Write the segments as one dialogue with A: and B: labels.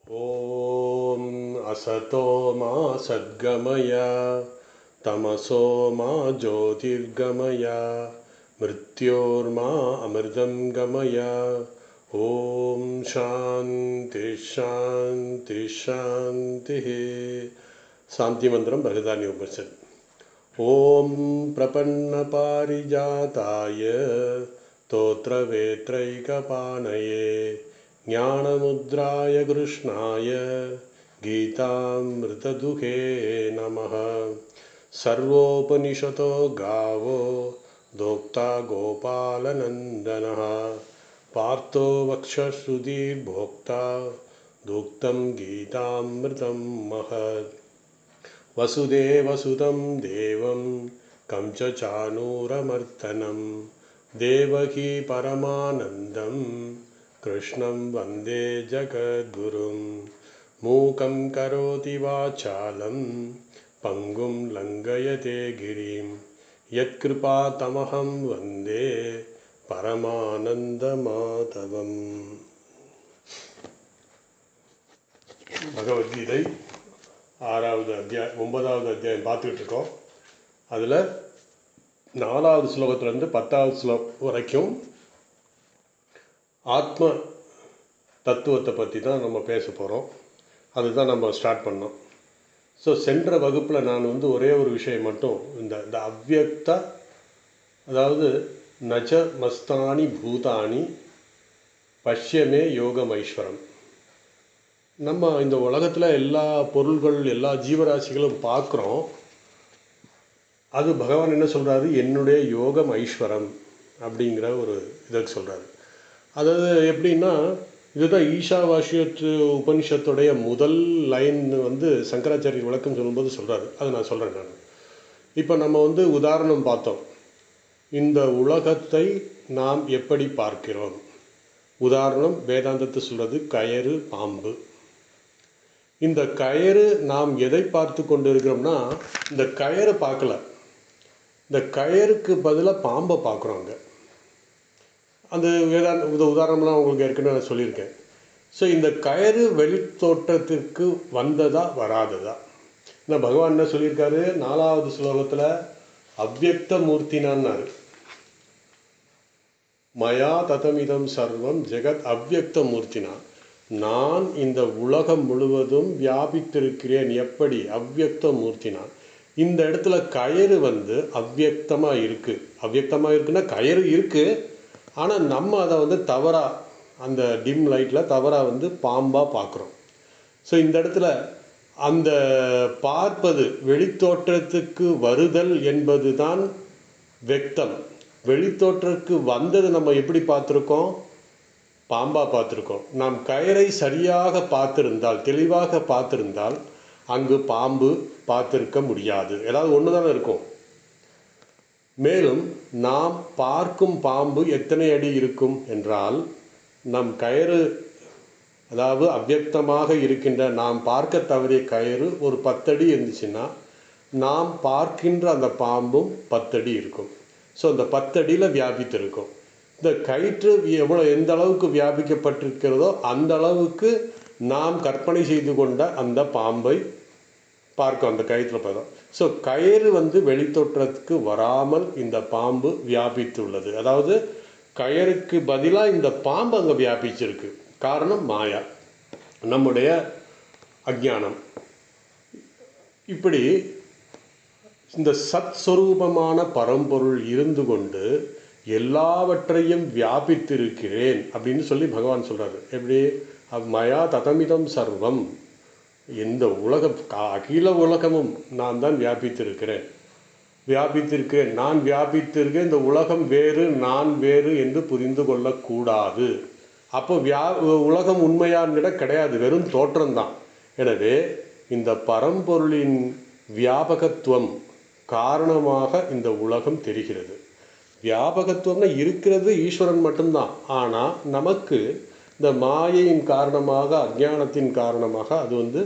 A: ॐ असतो मा सद्गमय तमसो मा ज्योतिर्गमय मृत्योर्मा अमृतं गमय। ॐ शान्ति शान्ति शान्तिः। शान्ति मन्त्रं बृहदारण्य उपनिषत्। ॐ प्रपन्नपारिजाताय स्तोत्रवेत्रैकपाणये ज्ञानमुद्राय कृष्णाय गीतामृतदुहे नमः। सर्वोपनिषतो गावो दोक्ता गोपालनन्दनः पार्थो वक्षश्रुतिर्भोक्ता दुक्तं गीतामृतं महत्। वसुदेवसुतं देवं कंसचाणूरमर्दनं देवकी परमानन्दं कृष्णं वन्दे जगद्गुरुं। मूकं करोति वाचालं पङ्गुं लङ्घयते गिरिं यत्कृपातमहं वन्दे परमानन्दमाधवम्। भगवद्गीதை 6வது அத்தியாயம் 9வது அத்தியாயம் பார்த்துக்கிட்டு இருக்கோம். அதில் 4வது ஸ்லோகத்திலேருந்து 10வது ஸ்லோகம் வரைக்கும் ஆத்ம தத்துவத்தை பற்றி தான் நம்ம பேச போகிறோம். அதுதான் நம்ம ஸ்டார்ட் பண்ணோம். ஸோ சென்ற வகுப்பில் நான் ஒரே ஒரு விஷயம் மட்டும் இந்த அவ்யக்த, அதாவது நச்ச மஸ்தானி பூதானி பஷ்யமே யோகமைஸ்வரம். நம்ம இந்த உலகத்தில் எல்லா பொருள்கள் எல்லா ஜீவராசிகளும் பார்க்குறோம். அது பகவான் என்ன சொல்கிறாரு, என்னுடைய யோகம் ஐஸ்வரம் அப்படிங்கிற ஒரு இதை சொல்கிறாரு. அதாவது எப்படின்னா, இதுதான் ஈஷாவாஸ்யத்து உபனிஷத்துடைய முதல் லைன் சங்கராச்சாரியர் விளக்கம் சொல்லும்போது சொல்கிறாரு. அதை நான் சொல்கிறேன். நான் இப்போ நம்ம உதாரணம் பார்த்தோம். இந்த உலகத்தை நாம் எப்படி பார்க்கிறோம்? உதாரணம் வேதாந்தத்தை சொல்கிறது கயறு, பாம்பு. இந்த கயறு நாம் எதை பார்த்து கொண்டு இருக்கிறோம்னா, இந்த கயறு பார்க்கல, இந்த கயருக்கு பதிலாக பாம்பை பார்க்குறோங்க. அந்த உதாரணம்லாம் உங்களுக்கு ஏற்கனவே நான் சொல்லியிருக்கேன். ஸோ இந்த கயறு வெளித்தோற்றத்திற்கு வந்ததா வராததா? இந்த பகவான் என்ன சொல்லியிருக்காரு 4வது ஸ்லோகத்தில், அவ்யக்த மூர்த்தினான்னாரு. மயா ததமிதம் சர்வம் ஜெகத் அவ்யக்த மூர்த்தினா, நான் இந்த உலகம் முழுவதும் வியாபித்திருக்கிறேன். எப்படி? அவ்யக்த மூர்த்தினா. இந்த இடத்துல கயறு அவ்யக்தமாக இருக்குது. அவ்யக்தமாக இருக்குன்னா கயறு இருக்குது, ஆனால் நம்ம அதை தவறாக அந்த டிம் லைட்டில் தவறாக பாம்பாக பார்க்குறோம். ஸோ இந்த இடத்துல அந்த பார்ப்பது வெளித்தோற்றத்துக்கு வருதல் என்பது தான் வெக்தம். வெளித்தோற்றத்துக்கு வந்தது நம்ம எப்படி பார்த்துருக்கோம்? பாம்பாக பார்த்துருக்கோம். நாம் கயரை சரியாக பார்த்துருந்தால், தெளிவாக பார்த்துருந்தால் அங்கு பாம்பு பார்த்துருக்க முடியாது. ஏதாவது ஒன்று தானே இருக்கும். மேலும் நாம் பார்க்கும் பாம்பு எத்தனை அடி இருக்கும் என்றால், நம் கயறு, அதாவது அவ்யக்தமாக இருக்கின்ற நாம் பார்க்க தவறிய கயறு ஒரு 10 அடி இருந்துச்சுன்னா, நாம் பார்க்கின்ற அந்த பாம்பும் 10 அடி இருக்கும். ஸோ அந்த 10 அடியில் வியாபித்திருக்கும். இந்த கயிற்று எந்த அளவுக்கு வியாபிக்கப்பட்டிருக்கிறதோ அந்த அளவுக்கு நாம் கற்பனை செய்து கொண்ட அந்த பாம்பை பார்க்கும் அந்த கயிற்றில் பார்த்தோம். ஸோ கயிறு வெளித்தோற்றத்துக்கு வராமல் இந்த பாம்பு வியாபித்துள்ளது. அதாவது கயிறுக்கு பதிலாக இந்த பாம்பு அங்கே வியாபிச்சிருக்கு. காரணம் மாயா, நம்முடைய அஜ்ஞானம். இப்படி இந்த சத் ஸ்வரூபமான பரம்பொருள் இருந்து கொண்டு எல்லாவற்றையும் வியாபித்திருக்கிறேன் அப்படின்னு சொல்லி பகவான் சொல்கிறாரு. எப்படி? மயா ததமிதம் சர்வம், இந்த உலகம் அகில உலகமும் நான் தான் வியாபித்திருக்கிறேன். நான் வியாபித்திருக்கேன். இந்த உலகம் வேறு, நான் வேறு என்று புரிந்து கொள்ளக்கூடாது. அப்போ உலகம் உண்மையான கிடையாது, வெறும் தோற்றம்தான். எனவே இந்த பரம்பொருளின் வியாபகத்துவம் காரணமாக இந்த உலகம் தெரிகிறது. வியாபகத்துவம்னா இருக்கிறது ஈஸ்வரன் மட்டும்தான். ஆனால் நமக்கு இந்த மாயையின் காரணமாக, அஜ்ஞானத்தின் காரணமாக அது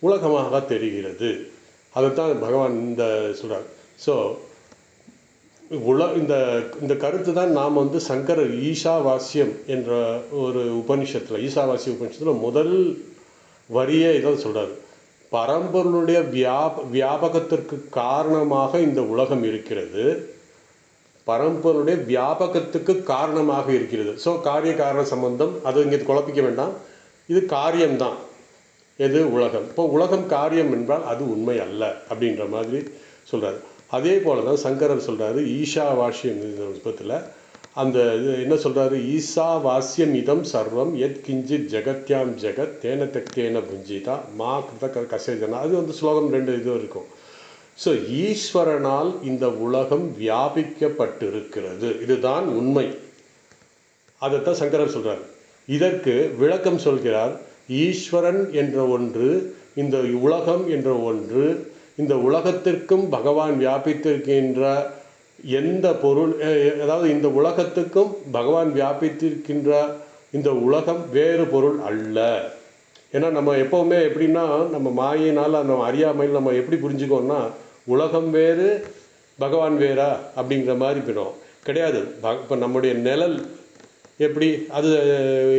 A: உலகமாக தெரிகிறது. அதைத்தான் பகவான் இந்த சொல்கிறார். ஸோ இந்த கருத்து தான் நாம் சங்கரர் ஈஷாவாஸ்யம் என்ற ஒரு உபனிஷத்தில், ஈஷாவாஸ்ய உபனிஷத்தில் முதல் வரியே இதான் சொல்கிறார். பரம்பொருளுடைய வியாபகத்திற்கு காரணமாக இந்த உலகம் இருக்கிறது. பரம்பொருளுடைய வியாபகத்துக்கு காரணமாக இருக்கிறது. ஸோ காரிய காரண சம்பந்தம் அது இங்கே குழப்பிக்க வேண்டாம். இது காரியம்தான். எது? உலகம். இப்போ உலகம் காரியம் என்றால் அது உண்மை அல்ல அப்படின்ற மாதிரி சொல்கிறார். அதே போல தான் சங்கரர் சொல்கிறாரு ஈஷாவாஸ்யம் புத்தகத்தில். அந்த இது என்ன சொல்கிறாரு? ஈசாவாஸ்யம் இதம் சர்வம் எத் கிஞ்சித் ஜெகத்யாம் ஜெகத் தேன தெக்தேன புஞ்சிதா மா கிருத கசேஜனா. அது வந்து ஸ்லோகம் 2 இது இருக்கும். ஸோ ஈஸ்வரனால் இந்த உலகம் வியாபிக்கப்பட்டிருக்கிறது, இதுதான் உண்மை. அதைத்தான் சங்கரர் சொல்கிறார். இதற்கு விளக்கம் சொல்கிறார். ஈஸ்வரன் என்ற ஒன்று, இந்த உலகம் என்ற ஒன்று, இந்த உலகத்திற்கும் பகவான் வியாபித்திருக்கின்ற எந்த பொருள், அதாவது இந்த உலகத்துக்கும் பகவான் வியாபித்திருக்கின்ற இந்த உலகம் வேறு பொருள் அல்ல. ஏன்னா நம்ம எப்போவுமே எப்படின்னா, நம்ம மாயினால் நம்ம அறியாமையில் நம்ம எப்படி புரிஞ்சுக்கோன்னா, உலகம் வேறு பகவான் வேறா அப்படிங்கிற மாதிரி போயிடும். கிடையாது. இப்போ நம்முடைய நிழல் எப்படி அது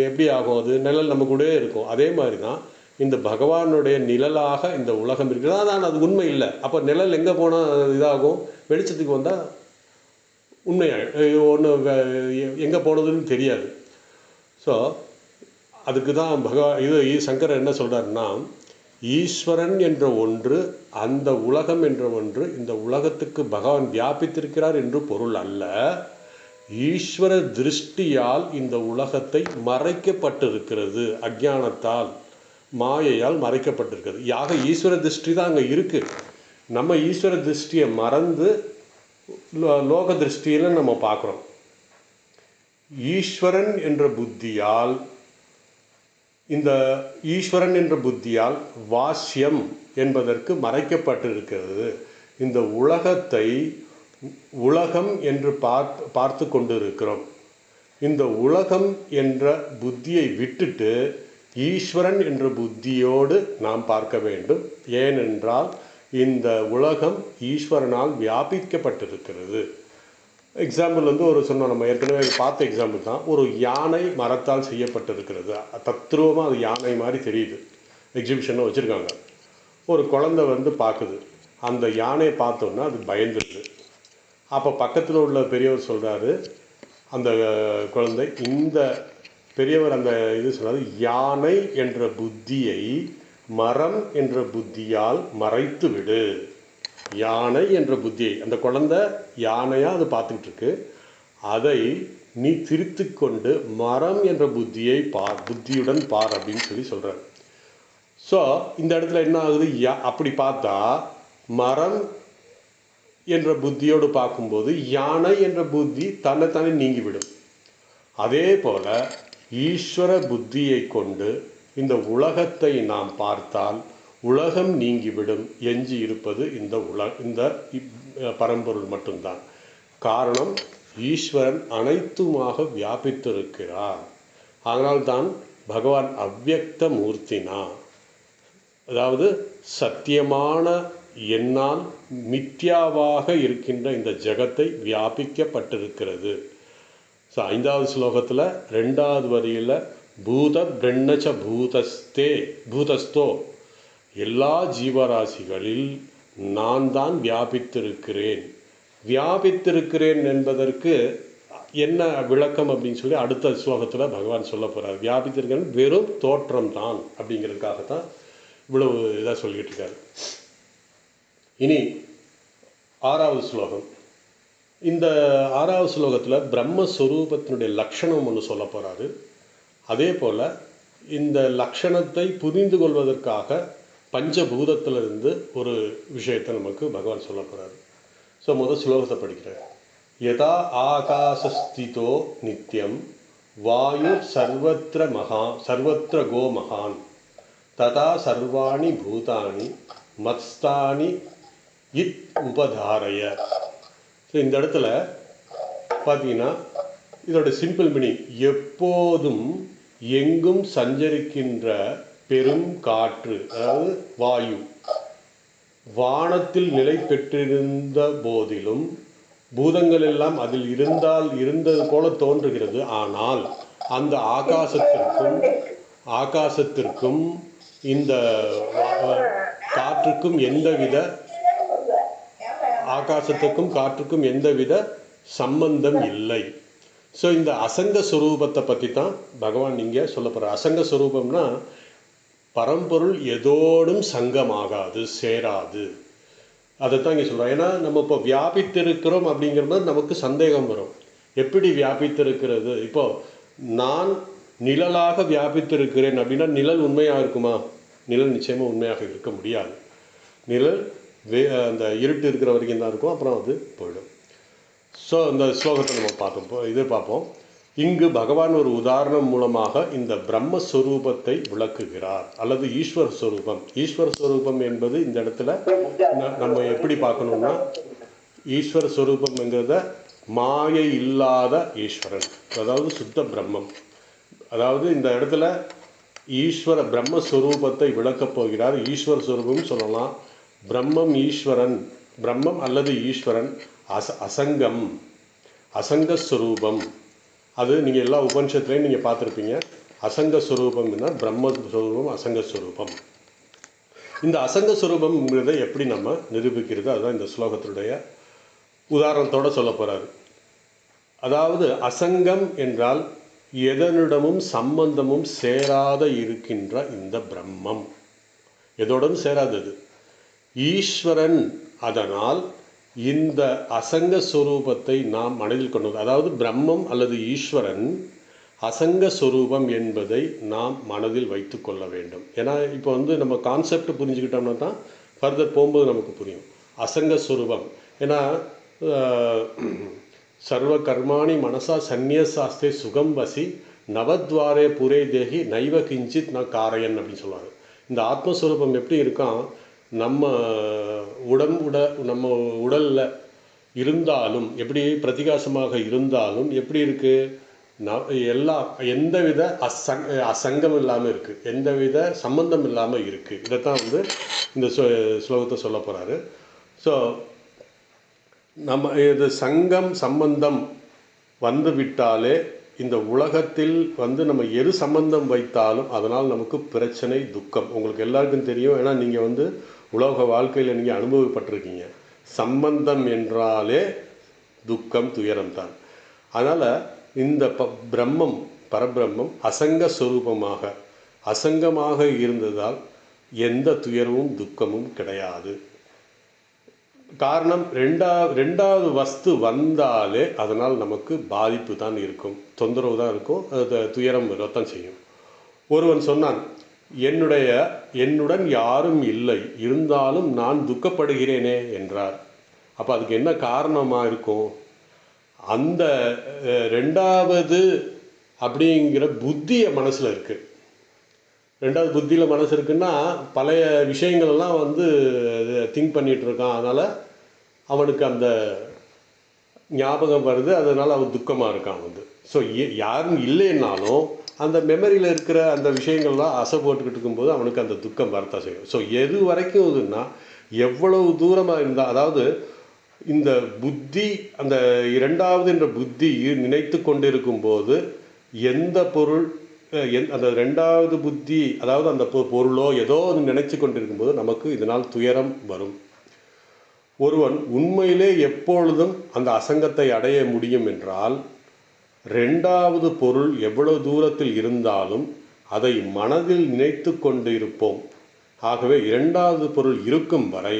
A: எப்படி ஆகும்? அது நிழல் நம்ம கூட இருக்கும். அதே மாதிரி தான் இந்த பகவானுடைய நிழலாக இந்த உலகம் இருக்குது. அதான் அது உண்மை இல்லை. அப்போ நிழல் எங்கே போனால் இதாகும்? வெளிச்சத்துக்கு வந்தால் உண்மையாக ஒன்று எங்கே போனதுன்னு தெரியாது. ஸோ அதுக்கு தான் சங்கரர் என்ன சொல்கிறாருன்னா, ஈஸ்வரன் என்ற ஒன்று, அந்த உலகம் என்ற ஒன்று, இந்த உலகத்துக்கு பகவான் வியாபித்திருக்கிறார் என்று பொருள் அல்ல. ஈஸ்வர திருஷ்டியால் இந்த உலகத்தை மறைக்கப்பட்டிருக்கிறது. அஞ்ஞானத்தால், மாயையால் மறைக்கப்பட்டிருக்கிறது. ஈஸ்வர திருஷ்டி தான் அங்கே இருக்குது. நம்ம ஈஸ்வர திருஷ்டியை மறந்து லோக திருஷ்டியில் நம்ம பார்க்குறோம். ஈஸ்வரன் என்ற புத்தியால், இந்த ஈஸ்வரன் என்ற புத்தியால் வாஸ்யம் என்பதற்கு மறைக்கப்பட்டிருக்கிறது. இந்த உலகத்தை உலகம் என்று பார்த்து கொண்டு இருக்கிறோம். இந்த உலகம் என்ற புத்தியை விட்டுட்டு ஈஸ்வரன் என்ற புத்தியோடு நாம் பார்க்க வேண்டும். ஏனென்றால் இந்த உலகம் ஈஸ்வரனால் வியாபிக்கப்பட்டிருக்கிறது. எக்ஸாம்பிள் வந்து சொன்னோம், நம்ம ஏற்கனவே பார்த்த எக்ஸாம்பிள் தான். ஒரு யானை மரத்தால் செய்யப்பட்டிருக்கிறது. தத்ரூபமாக அது யானை மாதிரி தெரியுது. எக்ஸிபிஷனில் வச்சுருக்காங்க. ஒரு குழந்தை வந்து பார்க்குது. அந்த யானையை பார்த்தோன்னா அது பயந்துடுது. அப்போ பக்கத்தில் உள்ள பெரியவர் சொல்கிறாரு, அந்த குழந்தை, இந்த பெரியவர் அந்த சொன்னார், யானை என்ற புத்தியை மரம் என்ற புத்தியால் மறைத்து விடு. யானை என்ற புத்தியை, அந்த குழந்தை யானையாக அது பார்த்துக்கிட்டு இருக்கு, அதை நீ திருத்து கொண்டு மரம் என்ற புத்தியை புத்தியுடன் பார் அப்படின்னு சொல்கிறார். ஸோ இந்த இடத்துல என்ன ஆகுது? அப்படி பார்த்தா மரம் என்ற புத்தியோடு பார்க்கும்போது யானை என்ற புத்தி தன்னைத்தானே நீங்கிவிடும். அதே போல் ஈஸ்வர புத்தியை கொண்டு இந்த உலகத்தை நாம் பார்த்தால் உலகம் நீங்கிவிடும். எஞ்சி இருப்பது இந்த பரம்பொருள் மட்டும்தான். காரணம், ஈஸ்வரன் அனைத்துமாக வியாபித்திருக்கிறார். அதனால்தான் பகவான் அவ்யக்த மூர்த்தினா, அதாவது சத்தியமான என்னால் மித்யாவாக இருக்கின்ற இந்த ஜகத்தை வியாபிக்கப்பட்டிருக்கிறது. ஸோ 5வது ஸ்லோகத்தில் 2வது வரியில் பூத பிரண்ணச்ச பூதஸ்தோ, எல்லா ஜீவராசிகளில் நான் தான் வியாபித்திருக்கிறேன். வியாபித்திருக்கிறேன் என்பதற்கு என்ன விளக்கம் அப்படின்னு சொல்லி அடுத்த ஸ்லோகத்தில் பகவான் சொல்ல போகிறார். வியாபித்திருக்கிறேன் வெறும் தோற்றம் தான் அப்படிங்கிறதுக்காகத்தான் இவ்வளவு இதாக சொல்லிக்கிட்டு இருக்காரு. இனி 6வது ஸ்லோகம். இந்த 6வது ஸ்லோகத்தில் பிரம்மஸ்வரூபத்தினுடைய லட்சணம் ஒன்று சொல்ல போகிறாரு. அதே போல் இந்த லட்சணத்தை புரிந்து கொள்வதற்காக பஞ்சபூதத்திலிருந்து ஒரு விஷயத்தை நமக்கு பகவான் சொல்ல போகிறாரு. ஸோ முதல் ஸ்லோகத்தை படிக்கிறேன். யதா ஆகாசஸ்திதோ நித்யம் வாயு சர்வத்திர கோ மகான் ததா சர்வாணி பூதானி மத்ஸ்தானி இத் உபதாரய. ஸோ இந்த இடத்துல பார்த்தீங்கன்னா இதோட சிம்பிள் மீனிங், எப்போதும் எங்கும் சஞ்சரிக்கின்ற பெரும் காற்று, அதாவது வாயு, வானத்தில் நிலை பெற்றிருந்த போதிலும் பூதங்கள் எல்லாம் அதில் இருந்தது போல தோன்றுகிறது. ஆனால் அந்த ஆகாசத்திற்கும் இந்த காற்றுக்கும் எந்தவித ஆகாசத்துக்கும் காற்றுக்கும் எந்தவித சம்பந்தம் இல்லை. ஸோ இந்த அசங்க ஸ்வரூபத்தை பற்றி தான் பகவான் இங்கே சொல்ல போகிறார். அசங்க ஸ்வரூபம்னா பரம்பொருள் எதோடும் சங்கமாகாது, சேராது. அதைத்தான் இங்கே சொல்கிறோம். ஏன்னா நம்ம இப்போ வியாபித்திருக்கிறோம் அப்படிங்கிறது நமக்கு சந்தேகம் வரும். எப்படி வியாபித்திருக்கிறது? இப்போது நான் நிழலாக வியாபித்திருக்கிறேன் அப்படின்னா நிழல் உண்மையாக இருக்குமா? நிழல் நிச்சயமாக உண்மையாக இருக்க முடியாது. நிழல் அந்த இருட்டு இருக்கிற வரைக்கும் தான் இருக்கும், அப்புறம் அது போயிடும். ஸோ இந்த ஸ்லோகத்தை நம்ம பார்ப்போம். இங்கு பகவான் ஒரு உதாரணம் மூலமாக இந்த பிரம்மஸ்வரூபத்தை விளக்குகிறார், அல்லது ஈஸ்வர ஸ்வரூபம். ஈஸ்வர ஸ்வரூபம் என்பது இந்த இடத்துல நம்ம எப்படி பார்க்கணும்னா, ஈஸ்வர ஸ்வரூபம்ங்கிறத மாயை இல்லாத ஈஸ்வரன், அதாவது சுத்த பிரம்மம். அதாவது இந்த இடத்துல ஈஸ்வர பிரம்மஸ்வரூபத்தை விளக்கப் போகிறார். ஈஸ்வர ஸ்வரூபம் சொல்லலாம். பிரம்மம் ஈஸ்வரன், பிரம்மம் அல்லது ஈஸ்வரன் அசங்கம், அசங்கஸ்வரூபம். அது நீங்கள் எல்லா உபனிஷத்துலையும் நீங்கள் பார்த்துருப்பீங்க. அசங்கஸ்வரூபம்னா பிரம்மஸ்வரூபம், அசங்கஸ்வரூபம். இந்த அசங்கஸ்வரூபம்ங்கிறத எப்படி நம்ம நிரூபிக்கிறது, அதுதான் இந்த ஸ்லோகத்தினுடைய உதாரணத்தோடு சொல்ல போகிறாரு. அதாவது அசங்கம் என்றால் எதனிடமும் சம்பந்தமும் சேராத இருக்கின்ற இந்த பிரம்மம், எதோடும் சேராதது ஈஸ்வரன். அதனால் இந்த அசங்க ஸ்வரூபத்தை நாம் மனதில் கொண்டு, அதாவது பிரம்மம் அல்லது ஈஸ்வரன் அசங்க ஸ்வரூபம் என்பதை நாம் மனதில் வைத்து கொள்ள வேண்டும். ஏன்னா இப்போ நம்ம கான்செப்ட் புரிஞ்சுக்கிட்டோம்னா தான் ஃபர்தர் போகும்போது நமக்கு புரியும். அசங்க ஸ்வரூபம் ஏன்னா சர்வ கர்மாணி மனசா சந்நியசாஸ்தே சுகம் வசி நவத்வாரே புரே தேகி நைவ கிஞ்சித் ந காரையன் அப்படின்னு சொல்லுவார். இந்த ஆத்மஸ்வரூபம் எப்படி இருக்கான், நம்ம நம்ம உடலில் இருந்தாலும், எப்படி பிரதிகாசமாக இருந்தாலும் எப்படி இருக்குது, எந்தவித அசங்கம் இல்லாமல் இருக்குது, எந்தவித சம்பந்தம் இல்லாமல் இருக்குது. இதைத்தான் இந்த ஸ்லோகத்தை சொல்ல போகிறாரு. ஸோ நம்ம இது சங்கம் சம்பந்தம் வந்து விட்டாலே இந்த உலகத்தில் நம்ம எது சம்பந்தம் வைத்தாலும் அதனால் நமக்கு பிரச்சனை, துக்கம். உங்களுக்கு எல்லாருக்கும் தெரியும். ஏன்னா நீங்கள் உலக வாழ்க்கையில் நீங்கள் அனுபவப்பட்டிருக்கீங்க. சம்பந்தம் என்றாலே துக்கம், துயரம் தான். அதனால் இந்த பிரம்மம், பரபிரம்மம் அசங்க ஸ்வரூபமாக அசங்கமாக இருந்ததால் எந்த துயரமும் துக்கமும் கிடையாது. காரணம் ரெண்டாவது வஸ்து வந்தாலே அதனால் நமக்கு பாதிப்பு தான் இருக்கும், தொந்தரவு தான் இருக்கும், துயரம் வரத்தான் செய்யும். ஒருவன் சொன்னான், என்னுடன் யாரும் இல்லை, இருந்தாலும் நான் துக்கப்படுகிறேனே என்றார். அப்போ அதுக்கு என்ன காரணமாக இருக்கும்? அந்த ரெண்டாவது அப்படிங்கிற புத்திய மனசில் இருக்குது. ரெண்டாவது புத்தியில் மனசு இருக்குன்னா பழைய விஷயங்கள்லாம் திங்க் பண்ணிகிட்ருக்கான். அதனால் அவனுக்கு அந்த ஞாபகம் வருது, அதனால் அவன் துக்கமாக இருக்கான். ஸோ யாரும் இல்லைன்னாலும் அந்த மெமரியில் இருக்கிற அந்த விஷயங்கள்லாம் அசை போட்டுக்கிட்டு இருக்கும்போது அவனுக்கு அந்த துக்கம் வரத்தான் செய்யும். ஸோ எது வரைக்கும் இதுன்னா எவ்வளவு தூரமாக இருந்தால், அதாவது இந்த புத்தி அந்த இரண்டாவது என்ற புத்தி நினைத்து கொண்டிருக்கும்போது எந்த பொருள் அந்த ரெண்டாவது புத்தி, அதாவது அந்த பொருளோ ஏதோ நினைச்சு கொண்டிருக்கும்போது நமக்கு இதனால் துயரம் வரும். ஒருவன் உண்மையிலே எப்பொழுதும் அந்த அசங்கத்தை அடைய முடியும் என்றால், ரெண்டாவது பொருள் எவ்வளவு தூரத்தில் இருந்தாலும் அதை மனதில் நினைத்து கொண்டு இருப்போம். ஆகவே இரண்டாவது பொருள் இருக்கும் வரை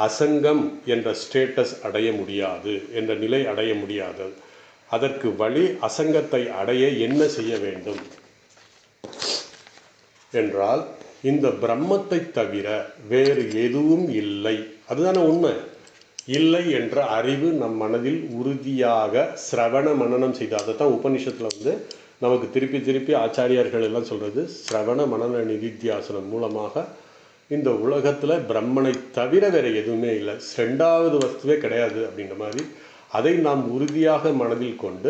A: அசங்கம் என்ற ஸ்டேட்டஸ் அடைய முடியாது, என்ற நிலை அடைய முடியாது. அதற்கு வழி, அசங்கத்தை அடைய என்ன செய்ய வேண்டும் என்றால், இந்த பிரம்மத்தை தவிர வேறு எதுவும் இல்லை, அதுதானே உண்மை. இல்லை என்ற அறிவு நம் மனதில் உறுதியாக சிரவண மனனம் செய்து, அதை தான் உபனிஷத்தில் நமக்கு திருப்பி திருப்பி ஆச்சாரியார்கள் எல்லாம் சொல்கிறது, சிரவண மனன நிதித்தியாசனம் மூலமாக இந்த உலகத்தில் பிரம்மனை தவிர வேறு எதுவுமே இல்லை, ரெண்டாவது வஸ்துவே கிடையாது அப்படின்ற மாதிரி அதை நாம் உறுதியாக மனதில் கொண்டு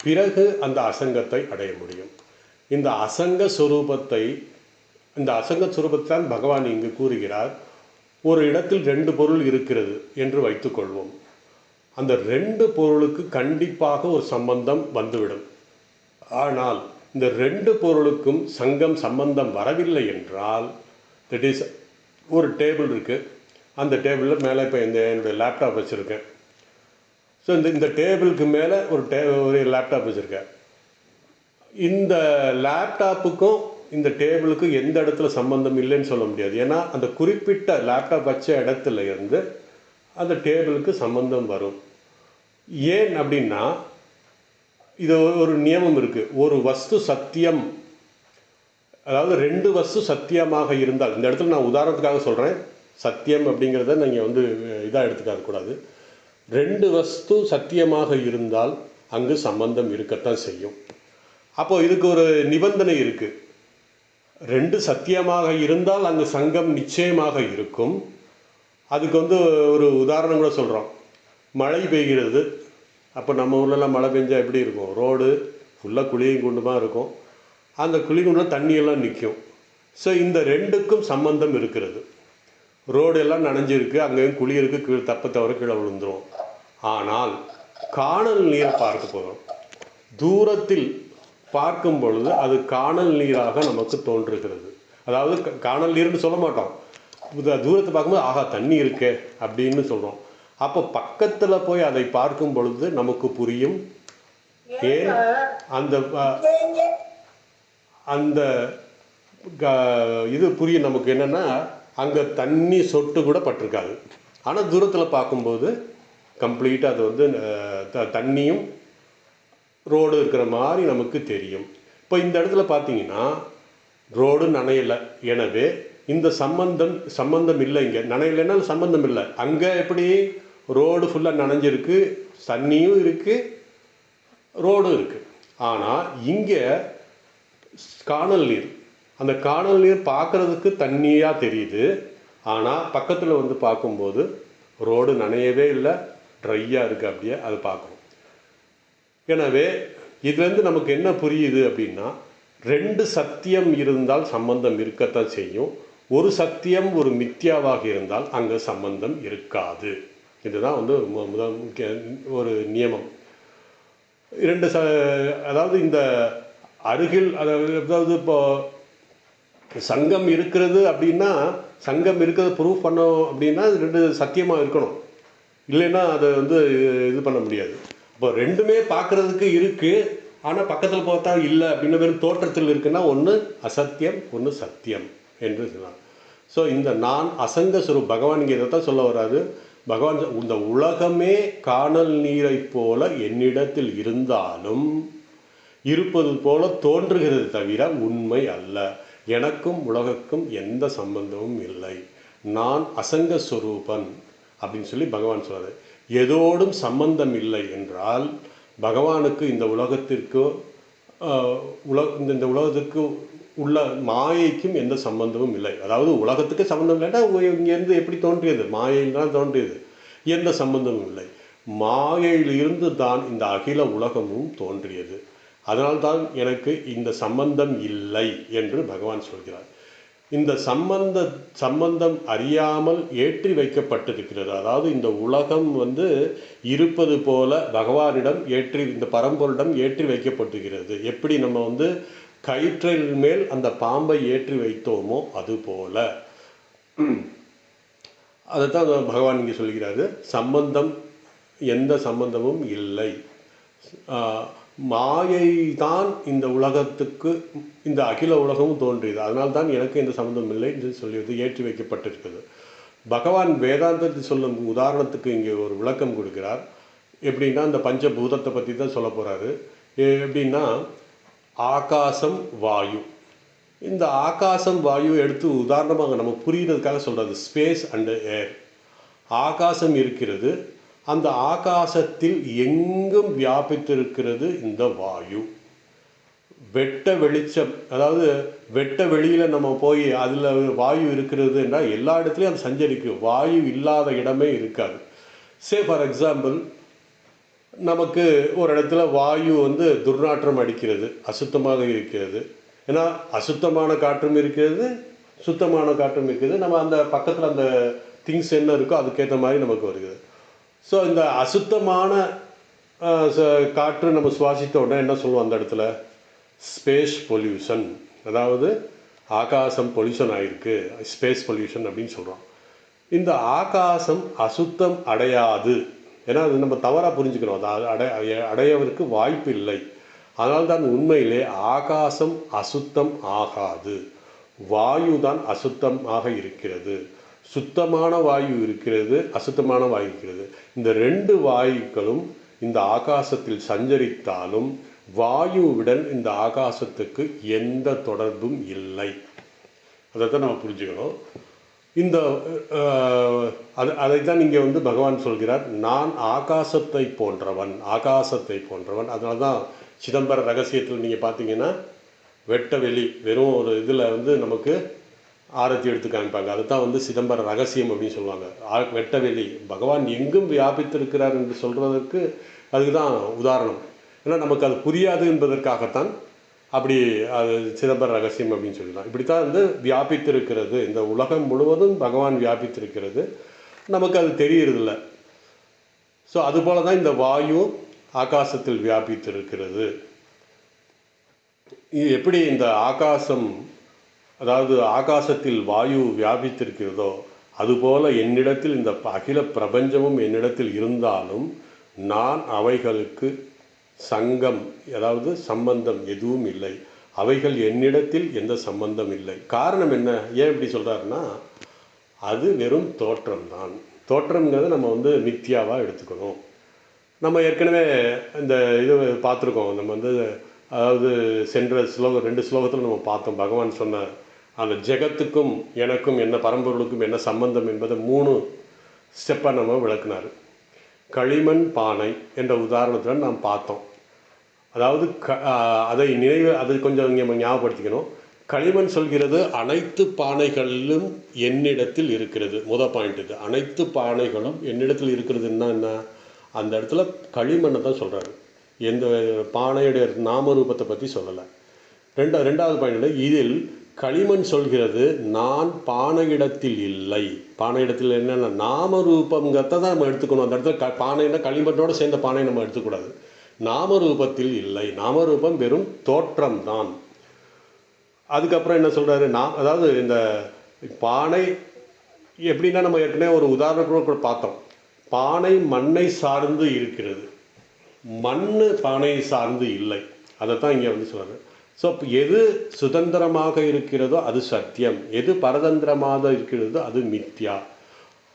A: பிறகு அந்த அசங்கத்தை அடைய முடியும். இந்த அசங்க ஸ்வரூபத்தான் பகவான் இங்கு கூறுகிறார். ஒரு இடத்தில் ரெண்டு பொருள் இருக்கிறது என்று வைத்துக்கொள்வோம். அந்த ரெண்டு பொருளுக்கு கண்டிப்பாக ஒரு சம்பந்தம் வந்துவிடும். ஆனால் இந்த ரெண்டு பொருளுக்கும் சம்பந்தம் வரவில்லை என்றால் தட் இஸ் ஒரு டேபிள் இருக்குது. அந்த டேபிளில் மேலே இப்போ என்னுடைய லேப்டாப் வச்சுருக்கேன். ஸோ இந்த டேபிளுக்கு மேலே ஒரு லேப்டாப் வச்சுருக்கேன். இந்த லேப்டாப்புக்கும் இந்த டேபிளுக்கும் எந்த இடத்துல சம்மந்தம் இல்லைன்னு சொல்ல முடியாது. ஏன்னா அந்த குறிப்பிட்ட லேப்டாப் வச்ச இடத்துல இருந்து அந்த டேபிளுக்கு சம்மந்தம் வரும். ஏன் அப்படின்னா இது ஒரு நியமம் இருக்குது. ஒரு வஸ்து சத்தியம், அதாவது ரெண்டு வஸ்து சத்தியமாக இருந்தால், இந்த இடத்துல நான் உதாரணத்துக்காக சொல்கிறேன், சத்தியம் அப்படிங்கிறத நீங்கள் இதாக எடுத்துக்காத கூடாது. ரெண்டு வஸ்து சத்தியமாக இருந்தால் அங்கு சம்பந்தம் இருக்கத்தான் செய்யும். அப்போ இதுக்கு ஒரு நிபந்தனை இருக்குது. ரெண்டு சத்தியமாக இருந்தால் அங்கு சங்கம் நிச்சயமாக இருக்கும். அதுக்கு ஒரு உதாரணம் கூட சொல்கிறோம். மழை பெய்கிறது. அப்போ நம்ம ஊர்லலாம் மழை பெஞ்சால் எப்படி இருக்கும்? ரோடு ஃபுல்லாக குழியும் குண்டுமாக இருக்கும். அந்த குழி குண்டில் தண்ணியெல்லாம் நிற்கும். ஸோ இந்த ரெண்டுக்கும் சம்பந்தம் இருக்கிறது. ரோடு எல்லாம் நனைஞ்சிருக்கு, அங்கேயும் குழி இருக்குது, கீழே தப்ப தவிர கீழே விழுந்துடும். ஆனால் காணல் நீரை பார்க்க போகிறோம். தூரத்தில் பார்க்கும் பொழுது அது காணல் நீராக நமக்கு தோன்றுகிறது. அதாவது காணல் நீர்னு சொல்ல மாட்டோம், தூரத்தை பார்க்கும்போது ஆகா தண்ணி இருக்கே அப்படின்னு சொல்கிறோம். அப்போ பக்கத்தில் போய் அதை பார்க்கும் பொழுது நமக்கு புரியும். ஏன் அந்த அந்த இது புரியும் நமக்கு. என்னென்னா அங்கே தண்ணி சொட்டு கூட பட்டிருக்காது. ஆனால் தூரத்தில் பார்க்கும்போது கம்ப்ளீட்டாக அது தண்ணியும் ரோடு இருக்கிற மாதிரி நமக்கு தெரியும். இப்போ இந்த இடத்துல பார்த்தீங்கன்னா ரோடு நனையலை, எனவே இந்த சம்பந்தம் இல்லை. இங்கே நனையலைன்னா சம்பந்தம் இல்லை. அங்கே எப்படி ரோடு ஃபுல்லாக நனைஞ்சிருக்கு, தண்ணியும் இருக்குது, ரோடும் இருக்குது. ஆனால் இங்கே காணல் நீர், அந்த காணல் நீர் பார்க்குறதுக்கு தண்ணியாக தெரியுது. ஆனால் பக்கத்தில் பார்க்கும்போது ரோடு நனையவே இல்லை, ட்ரையாக இருக்குது. அப்படியே அது பார்க்கணும். எனவே இதுலேருந்து நமக்கு என்ன புரியுது அப்படின்னா, ரெண்டு சத்தியம் இருந்தால் சம்பந்தம் இருக்கத்தான் செய்யும். ஒரு சத்தியம் ஒரு மித்யாவாக இருந்தால் அங்கே சம்பந்தம் இருக்காது. இதுதான் முதல் முக்கிய ஒரு நியமம். அதாவது இந்த அருகில், அதாவது இப்போ சங்கம் இருக்கிறது அப்படின்னா, சங்கம் இருக்கிறத ப்ரூவ் பண்ணோம் அப்படின்னா ரெண்டு சத்தியமாக இருக்கணும். இல்லைன்னா அதை இது பண்ண முடியாது. இப்போ ரெண்டுமே பார்க்குறதுக்கு இருக்குது, ஆனால் பக்கத்தில் பார்த்தா இல்லை அப்படின்னு வெறும் தோற்றத்தில் இருக்குன்னா ஒன்று அசத்தியம், ஒன்று சத்தியம் என்று சொல்லலாம். ஸோ இந்த நான் அசங்க ஸ்வரூப் பகவான் இங்கே இதை தான் சொல்ல வராது. பகவான் இந்த உலகமே காணல் நீரை போல என்னிடத்தில் இருந்தாலும் இருப்பது போல தோன்றுகிறது தவிர உண்மை அல்ல. எனக்கும் உலகக்கும் எந்த சம்பந்தமும் இல்லை. நான் அசங்க ஸ்வரூபன் அப்படின்னு சொல்லி பகவான் சொல்கிறார். எதோடும் சம்பந்தம் இல்லை என்றால் பகவானுக்கு இந்த உலகத்திற்கு இந்த உலகத்திற்கு உள்ள மாயைக்கும் எந்த சம்பந்தமும் இல்லை. அதாவது உலகத்துக்கு சம்பந்தம் இல்லைன்னா இங்கேருந்து எப்படி தோன்றியது? மாயையில் தான் தோன்றியது. எந்த சம்பந்தமும் இல்லை. மாயையிலிருந்து தான் இந்த அகில உலகமும் தோன்றியது. அதனால்தான் எனக்கு இந்த சம்பந்தம் இல்லை என்று பகவான் சொல்கிறார். இந்த சம்பந்தம் அறியாமல் ஏற்றி வைக்கப்பட்டிருக்கிறது. அதாவது இந்த உலகம் இருப்பது போல பகவானிடம் இந்த பரம்பொருளிடம் ஏற்றி வைக்கப்பட்டிருக்கிறது. எப்படி நம்ம கயிற்றின் மேல் அந்த பாம்பை ஏற்றி வைத்தோமோ அது போல. அதைத்தான் பகவான் இங்கே சொல்கிறாரு. எந்த சம்பந்தமும் இல்லை. மாயை தான் இந்த உலகத்துக்கு, இந்த அகில உலகமும் தோன்றியது. அதனால்தான் எனக்கு எந்த சம்பந்தம் இல்லை என்று சொல்லியது ஏற்றி வைக்கப்பட்டிருக்கிறது. பகவான் வேதாந்தத்தில் சொல்லும் உதாரணத்துக்கு இங்கே ஒரு விளக்கம் கொடுக்கிறார். எப்படின்னா இந்த பஞ்சபூதத்தை பற்றி தான் சொல்ல போகிறாரு. எப்படின்னா ஆகாசம், வாயு. இந்த ஆகாசம் வாயு எடுத்து உதாரணமாக நம்ம புரிகிறதுக்காக சொல்கிறது. ஸ்பேஸ் அண்டு ஏர். ஆகாசம் இருக்கிறது, அந்த ஆகாசத்தில் எங்கும் வியாபித்திருக்கிறது இந்த வாயு. வெட்ட வெளிச்சம், அதாவது வெட்ட வெளியில் நம்ம போய் அதில் வாயு இருக்கிறது என்றால் எல்லா இடத்துலையும் அது சஞ்சரிக்கும். வாயு இல்லாத இடமே இருக்காது. ஃபார் எக்ஸாம்பிள், நமக்கு ஒரு இடத்துல வாயு துர்நாற்றம் அடிக்கிறது, அசுத்தமாக இருக்கிறது. ஏன்னா அசுத்தமான காற்றும் இருக்கிறது, சுத்தமான காற்றும் இருக்கிறது. நம்ம அந்த பக்கத்தில் அந்த திங்ஸ் என்ன இருக்கோ அதுக்கேற்ற மாதிரி நமக்கு வருகிறது. ஸோ இந்த அசுத்தமான காற்று நம்ம சுவாசித்த உடனே என்ன சொல்லுவோம் அந்த இடத்துல? Space pollution. அதாவது ஆகாசம் பொல்யூஷன் ஆகிருக்கு, ஸ்பேஸ் பொல்யூஷன் அப்படின்னு சொல்கிறோம். இந்த ஆகாசம் அசுத்தம் அடையாது. ஏன்னா அது நம்ம தவறாக புரிஞ்சுக்கிறோம். அது அடையவருக்கு வாய்ப்பு இல்லை. அதனால்தான் உண்மையிலே ஆகாசம் அசுத்தம் ஆகாது. வாயு தான் அசுத்தமாக இருக்கிறது. சுத்தமான வாயு இருக்கிறது, அசுத்தமான வாயு இருக்கிறது. இந்த 2 வாயுக்களும் இந்த ஆகாசத்தில் சஞ்சரித்தாலும் வாயுவுடன் இந்த ஆகாசத்துக்கு எந்த தொடர்பும் இல்லை. அதைத்தான் நம்ம புரிஞ்சுக்கணும். இந்த அதைத்தான் இங்கே பகவான் சொல்கிறார், நான் ஆகாசத்தை போன்றவன், ஆகாசத்தை போன்றவன். அதனால தான் சிதம்பர ரகசியத்தில் நீங்கள் பார்த்தீங்கன்னா வெட்ட வெளி வெறும் ஒரு இதில் நமக்கு ஆரத்தி எடுத்து காமிப்பாங்க. அதுதான் சிதம்பர ரகசியம் அப்படின்னு சொல்லுவாங்க. வெட்ட வெளி பகவான் எங்கும் வியாபித்திருக்கிறார் என்று சொல்கிறதுக்கு அதுக்கு தான் உதாரணம். ஏன்னா நமக்கு அது புரியாது என்பதற்காகத்தான் அப்படி அது சிதம்பர ரகசியம் அப்படின்னு சொல்லலாம். இப்படித்தான் வியாபித்திருக்கிறது. இந்த உலகம் முழுவதும் பகவான் வியாபித்திருக்கிறது, நமக்கு அது தெரியறதில்ல. ஸோ அதுபோல தான் இந்த வாயு ஆகாசத்தில் வியாபித்திருக்கிறது. எப்படி இந்த ஆகாசம், அதாவது ஆகாசத்தில் வாயு வியாபித்திருக்கிறதோ அதுபோல என்னிடத்தில் இந்த அகில பிரபஞ்சமும் என்னிடத்தில் இருந்தாலும் நான் அவைகளுக்கு சங்கம், அதாவது சம்பந்தம் எதுவும் இல்லை. அவைகள் என்னிடத்தில் எந்த சம்பந்தம் இல்லை. காரணம் என்ன? ஏன் இப்படி சொல்கிறாருன்னா, அது வெறும் தோற்றம்தான். தோற்றம்ங்கிறத நம்ம மித்தியாவாக எடுத்துக்கணும். நம்ம ஏற்கனவே இந்த இது பார்த்துருக்கோம். நம்ம அதாவது சென்ற ஸ்லோகம் 2 ஸ்லோகத்தில் நம்ம பார்த்தோம். பகவான் சொன்ன அந்த ஜெகத்துக்கும் எனக்கும் என்ன, பரம்பொருளுக்கும் என்ன சம்பந்தம் என்பதை 3 ஸ்டெப்பாக நம்ம விளக்குனார். களிமண் பானை என்ற உதாரணத்தில் நாம் பார்த்தோம். அதாவது அதை கொஞ்சம் இங்கே ஞாபகப்படுத்திக்கணும். களிமண் சொல்கிறது அனைத்து பானைகளிலும் என்னிடத்தில் இருக்கிறது. பாயிண்ட் இது. அனைத்து பானைகளும் என்னிடத்தில் இருக்கிறதுன்னா என்ன? அந்த இடத்துல களிமண்ணை தான் சொல்கிறாரு. எந்த பானையுடைய நாமரூபத்தை பற்றி சொல்லலை. ரெண்டாவது பாயிண்ட், இதில் களிமண் சொல்கிறது நான் பானையிடத்தில் இல்லை. பானையிடத்தில் என்னென்ன நாமரூபங்கிறத தான் நம்ம எடுத்துக்கணும். அந்த இடத்துல பானைன்னா களிமண்ணோடு சேர்ந்த பானை நம்ம எடுத்துக்கூடாது. நாமரூபத்தில் இல்லை. நாமரூபம் வெறும் தோற்றம்தான். அதுக்கப்புறம் என்ன சொல்கிறாரு? அதாவது இந்த பானை எப்படின்னா, நம்ம ஏற்கனவே ஒரு உதாரணத்தோடு பார்த்தோம். பானை மண்ணை சார்ந்து இருக்கிறது, மண் பானையை சார்ந்து இல்லை. அதைத்தான் இங்கே சொல்கிறாரு. ஸோ எது சுதந்திரமாக இருக்கிறதோ அது சத்தியம், எது பரதந்திரமாக இருக்கிறதோ அது மித்யா.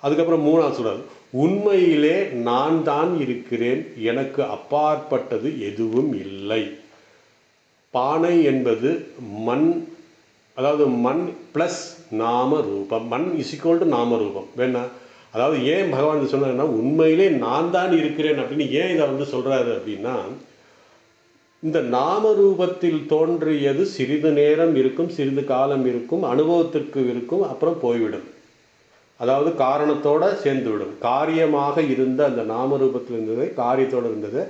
A: அதுக்கப்புறம் 3ஆவது சொல்கிறார், உண்மையிலே நான் தான் இருக்கிறேன், எனக்கு அப்பாற்பட்டது எதுவும் இல்லை. பானை என்பது மண், அதாவது மண் ப்ளஸ் நாம ரூபம். மண் இஸ் ஈக்குவல் டு நாம ரூபம். வேணா அதாவது ஏன் பகவான் சொன்னார்னா, உண்மையிலே நான் தான் இருக்கிறேன் அப்படின்னு ஏன் இதை சொல்கிறாரு அப்படின்னா, இந்த நாம ரூபத்தில் தோன்றியது சிறிது நேரம் இருக்கும், சிறிது காலம் இருக்கும், அனுபவத்திற்கு இருக்கும், அப்புறம் போய்விடும். அதாவது காரணத்தோடு சேர்ந்து விடும். காரியமாக இருந்த அந்த நாம ரூபத்தில் இருந்தது காரியத்தோடு இருந்தது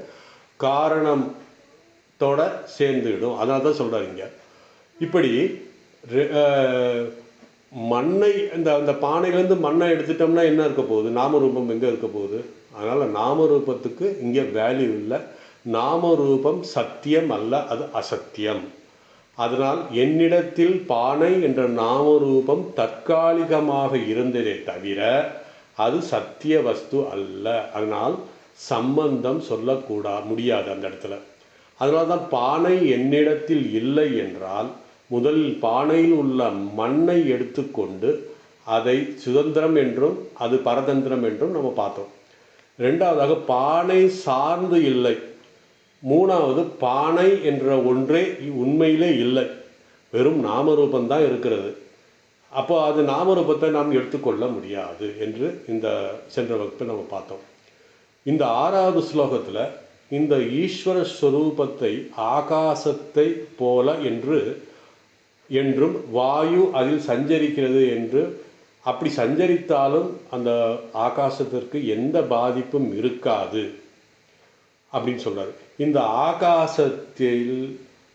A: காரணத்தோட சேர்ந்து விடும். அதனால தான் சொல்கிறாங்க. இப்படி மண்ணை அந்த பானையிலேருந்து மண்ணை எடுத்துட்டோம்னா என்ன இருக்க போகுது? நாமரூபம் எங்கே இருக்க போகுது? அதனால் நாமரூபத்துக்கு இங்கே வேல்யூ இல்லை. நாமரூபம் சத்தியம் அல்ல, அது அசத்தியம். அதனால் என்னிடத்தில் பானை என்ற நாமரூபம் தற்காலிகமாக இருந்ததே தவிர அது சத்திய வஸ்து அல்ல. அதனால் சம்பந்தம் முடியாது அந்த இடத்துல. அதனால தான் பானை என்னிடத்தில் இல்லை என்றால், முதலில் பானையில் உள்ள மண்ணை எடுத்துக்கொண்டு அதை சுதந்திரம் என்றும் அது பரதந்திரம் என்றும் நம்ம பார்த்தோம். ரெண்டாவதாக பானை சார்ந்து இல்லை. மூணாவது, பானை என்ற ஒன்றே உண்மையிலே இல்லை, வெறும் நாமரூபந்தான் இருக்கிறது. அப்போ அது நாமரூபத்தை நாம் எடுத்துக்கொள்ள முடியாது என்று இந்த சென்ற வகுப்பில் நம்ம பார்த்தோம். இந்த 6வது ஸ்லோகத்தில் இந்த ஈஸ்வர ஸ்வரூபத்தை ஆகாசத்தை போல என்றும் வாயு அதில் சஞ்சரிக்கிறது என்று, அப்படி சஞ்சரித்தாலும் அந்த ஆகாசத்திற்கு எந்த பாதிப்பும் இருக்காது அப்படின்னு சொல்கிறார். இந்த ஆகாசத்தில்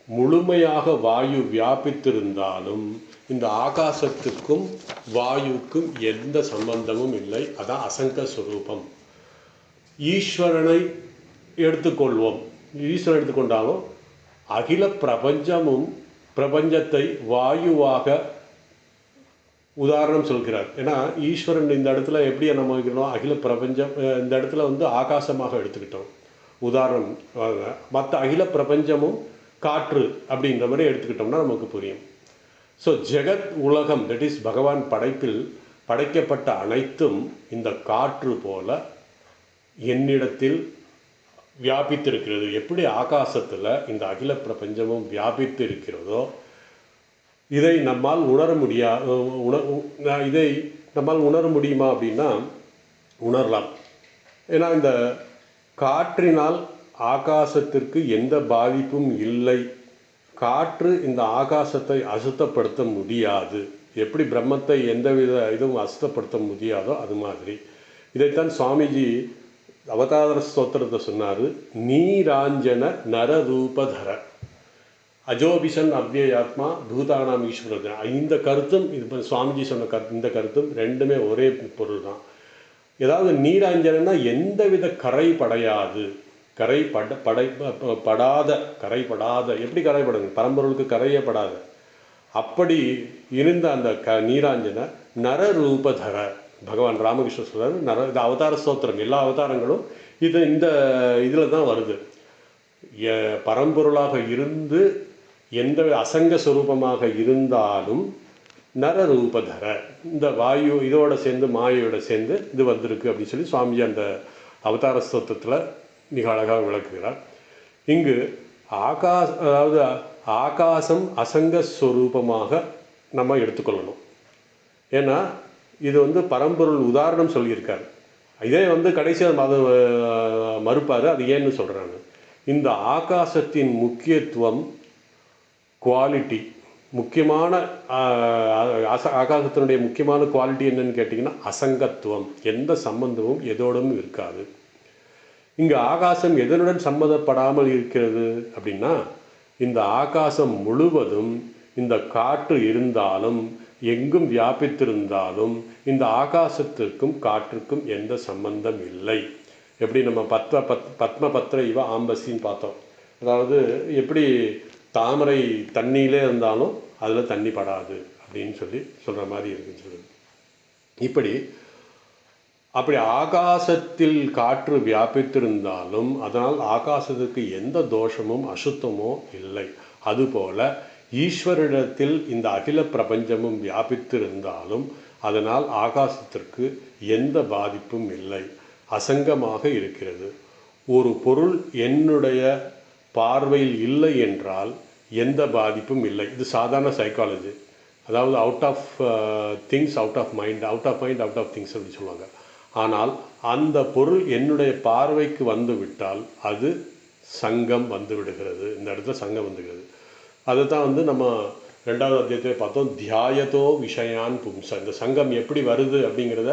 A: முழுமையாக வாயு வியாபித்திருந்தாலும் இந்த ஆகாசத்துக்கும் வாயுக்கும் எந்த சம்பந்தமும் இல்லை. அதான் அசங்க ஸ்வரூபம். ஈஸ்வரனை எடுத்துக்கொள்வோம். ஈஸ்வரன் எடுத்துக்கொண்டாலும் அகில பிரபஞ்சமும் பிரபஞ்சத்தை வாயுவாக உதாரணம் சொல்கிறார். ஏன்னா ஈஸ்வரன் இந்த இடத்துல எப்படி நம்ம வைக்கிறோம், அகில பிரபஞ்சம் இந்த இடத்துல வந்து ஆகாசமாக எடுத்துக்கிட்டோம் உதாரணம். மற்ற அகில பிரபஞ்சமும் காற்று அப்படின்ற மாதிரி எடுத்துக்கிட்டோம்னா நமக்கு புரியும். ஸோ ஜெகத் உலகம், தட் இஸ் பகவான் படைப்பில் படைக்கப்பட்ட அனைத்தும் இந்த காற்று போல என்னிடத்தில் வியாபித்திருக்கிறது. எப்படி ஆகாசத்தில் இந்த அகில பிரபஞ்சமும் வியாபித்து இருக்கிறதோ இதை நம்மால் உணர இதை நம்மால் உணர முடியுமா அப்படின்னா உணரலாம். ஏன்னா இந்த காற்றினால் ஆகாசத்திற்கு எந்த பாதிப்பும் இல்லை. காற்று இந்த ஆகாசத்தை அசுத்தப்படுத்த முடியாது. எப்படி பிரம்மத்தை எந்தவித இதுவும் அசுத்தப்படுத்த முடியாதோ அது மாதிரி. இதைத்தான் சுவாமிஜி அவதார ஸ்தோத்திரத்தை சொன்னார். நீராஞ்சன நரரூபதர அஜோபிஷன் அவ்யயாத்மா பூதானாம் ஈஸ்வரன். இந்த கருத்தும் இது சுவாமிஜி சொன்ன இந்த கருத்தும் ரெண்டுமே ஒரே பொருள் தான். ஏதாவது நீராஞ்சனா எந்தவித கரை படையாது, படாத எப்படி கரைப்படாது, பரம்பொருளுக்கு கரையே படாத அப்படி இருந்த அந்த நீராஞ்சன நரரூபதர. பகவான் ராமகிருஷ்ணர் சொல்றாரு, இது அவதார ஸ்தோத்திரம். எல்லா அவதாரங்களும் இந்த இதில் தான் வருது. பரம்பொருளாக இருந்து எந்த அசங்க ஸ்வரூபமாக இருந்தாலும் நரரூபதர, இந்த வாயு இதோட சேர்ந்து மாயோட சேர்ந்து இது வந்திருக்கு அப்படின்னு சொல்லி சுவாமிஜி அந்த அவதார ஸ்தோத்திரத்தில் மிக அழகாக விளக்குகிறார். இங்கு அதாவது ஆகாசம் அசங்க ஸ்வரூபமாக நம்ம எடுத்துக்கொள்ளணும். ஏன்னா இது வந்து பரம்பொருள் உதாரணம் சொல்லியிருக்கார். இதே வந்து கடைசியாக மறுப்பார். அது ஏன்னு சொல்கிறாங்க, இந்த ஆகாசத்தின் முக்கியத்துவம் குவாலிட்டி, முக்கியமான ஆகாசத்தினுடைய முக்கியமான குவாலிட்டி என்னன்னு கேட்டிங்கன்னா அசங்கத்துவம். எந்த சம்பந்தமும் எதோடும் இருக்காது. இங்கே ஆகாசம் எதனுடன் சம்மந்தப்படாமல் இருக்கிறது அப்படின்னா, இந்த ஆகாசம் முழுவதும் இந்த காற்று இருந்தாலும் எங்கும் வியாபித்திருந்தாலும் இந்த ஆகாசத்திற்கும் காற்றுக்கும் எந்த சம்பந்தம் இல்லை. எப்படி நம்ம பத்ம பத்திர இவ ஆம்பசின்னு பார்த்தோம். அதாவது எப்படி தாமரை தண்ணியிலே இருந்தாலும் அதில் தண்ணி படாது அப்படின்னு சொல்கிற மாதிரி இருக்குன்னு சொல்லுது. அப்படி ஆகாசத்தில் காற்று வியாபித்திருந்தாலும் அதனால் ஆகாசத்துக்கு எந்த தோஷமும் அசுத்தமோ இல்லை. அதுபோல ஈஸ்வரிடத்தில் இந்த அகில பிரபஞ்சமும் வியாபித்திருந்தாலும் அதனால் ஆகாசத்திற்கு எந்த பாதிப்பும் இல்லை, அசங்கமாக இருக்கிறது. ஒரு பொருள் என்னுடைய பார்வையில் இல்லை என்றால் எந்த பாதிப்பும் இல்லை. இது சாதாரண சைக்காலஜி. அதாவது out of things out of mind, out of mind out of things அப்படின்னு சொல்லுவாங்க. ஆனால் அந்த பொருள் என்னுடைய பார்வைக்கு வந்து விட்டால் அது சங்கம் வந்து விடுகிறது. இந்த இடத்துல சங்கம் வந்துகிறது. அதை தான் வந்து நம்ம 2வது அத்தியாயத்திலே பார்த்தோம். தியாயத்தோ விஷயான் பும்ச. இந்த சங்கம் எப்படி வருது அப்படிங்கிறத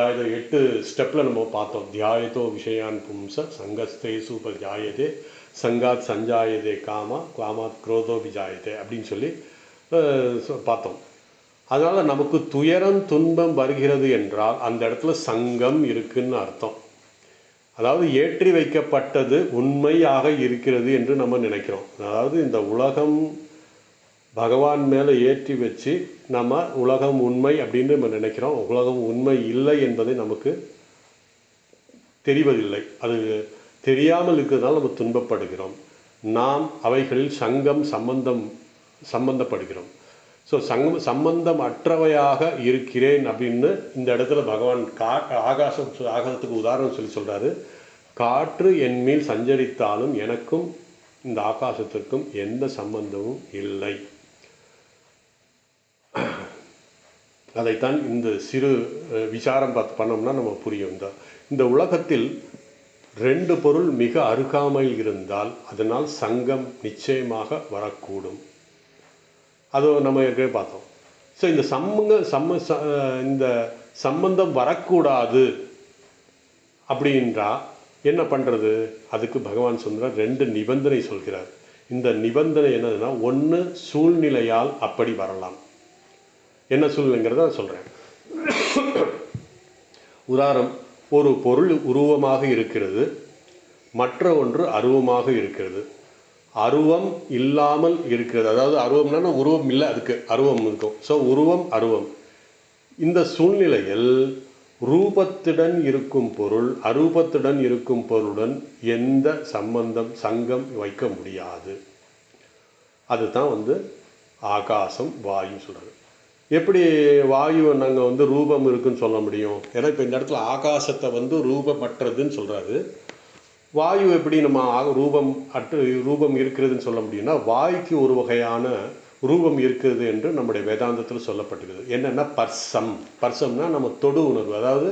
A: 8 ஸ்டெப்பில் நம்ம பார்த்தோம். தியாயத்தோ விஷயான் பும்ச சங்கஸ்தே சூப்பர் ஜாயதே சங்காத் சஞ்சாயதே காமாத் குரோதோ விஜாயதே அப்படின்னு சொல்லி பார்த்தோம். அதனால் நமக்கு துயரம் துன்பம் வருகிறது என்றால் அந்த இடத்துல சங்கம் இருக்குன்னு அர்த்தம். அதாவது ஏற்றி வைக்கப்பட்டது உண்மையாக இருக்கிறது என்று நம்ம நினைக்கிறோம். அதாவது இந்த உலகம் பகவான் மேலே ஏற்றி வச்சு நம்ம உலகம் உண்மை அப்படின்னு நம்ம நினைக்கிறோம். உலகம் உண்மை இல்லை என்பதை நமக்கு தெரிவதில்லை. அது தெரியாமல் இருக்கிறதுனால நம்ம துன்பப்படுகிறோம். நாம் அவைகளில் சம்பந்தப்படுகிறோம். ஸோ சம்பந்தம் அற்றவையாக இருக்கிறேன் அப்படின்னு இந்த இடத்துல பகவான் ஆகாசத்துக்கு உதாரணம் சொல்கிறாரு. காற்று என் மேல் சஞ்சரித்தாலும் எனக்கும் இந்த ஆகாசத்திற்கும் எந்த சம்பந்தமும் இல்லை. அதைத்தான் இந்த சிறு விசாரம் பண்ணோம்னா நம்ம புரியும். இந்த உலகத்தில் 2 பொருள் மிக அருகாமையில் இருந்தால் அதனால் சங்கம் நிச்சயமாக வரக்கூடும். அது நம்ம ஏற்கனவே பார்த்தோம். ஸோ இந்த இந்த சம்பந்தம் வரக்கூடாது அப்படின்றா என்ன பண்ணுறது? அதுக்கு பகவான் சொல்கிறார் 2 நிபந்தனை சொல்கிறார். இந்த நிபந்தனை என்னதுன்னா, 1 சூழ்நிலையால் அப்படி வரலாம். என்ன சூழ்நிலைங்கிறத நான் சொல்கிறேன். உதாரணம், ஒரு பொருள் உருவமாக இருக்கிறது, மற்ற ஒன்று அருவமாக இருக்கிறது. அருவம் இல்லாமல் இருக்கிறது. அதாவது அருவம்னா உருவம் இல்லை, அதுக்கு அருவம் இருக்கும். ஸோ உருவம் அருவம். இந்த சூழ்நிலையில் ரூபத்துடன் இருக்கும் பொருள் அரூபத்துடன் இருக்கும் பொருளுடன் எந்த சங்கம் வைக்க முடியாது. அதுதான் ஆகாசம் வாயு சொல்கிறது. எப்படி வாயு நாங்கள் ரூபம் இருக்குன்னு சொல்ல முடியும்? ஏன்னா இப்போ இந்த இடத்துல ஆகாசத்தை ரூபமற்றதுன்னு சொல்கிறாரு. வாயு எப்படி நம்ம ரூபம் இருக்கிறதுன்னு சொல்ல முடியும்னா, வாயுக்கு ஒரு வகையான ரூபம் இருக்கிறது என்று நம்முடைய வேதாந்தத்தில் சொல்லப்பட்டிருக்குது. என்னென்னா பர்சம்னா நம்ம தொடு உணர்வு. அதாவது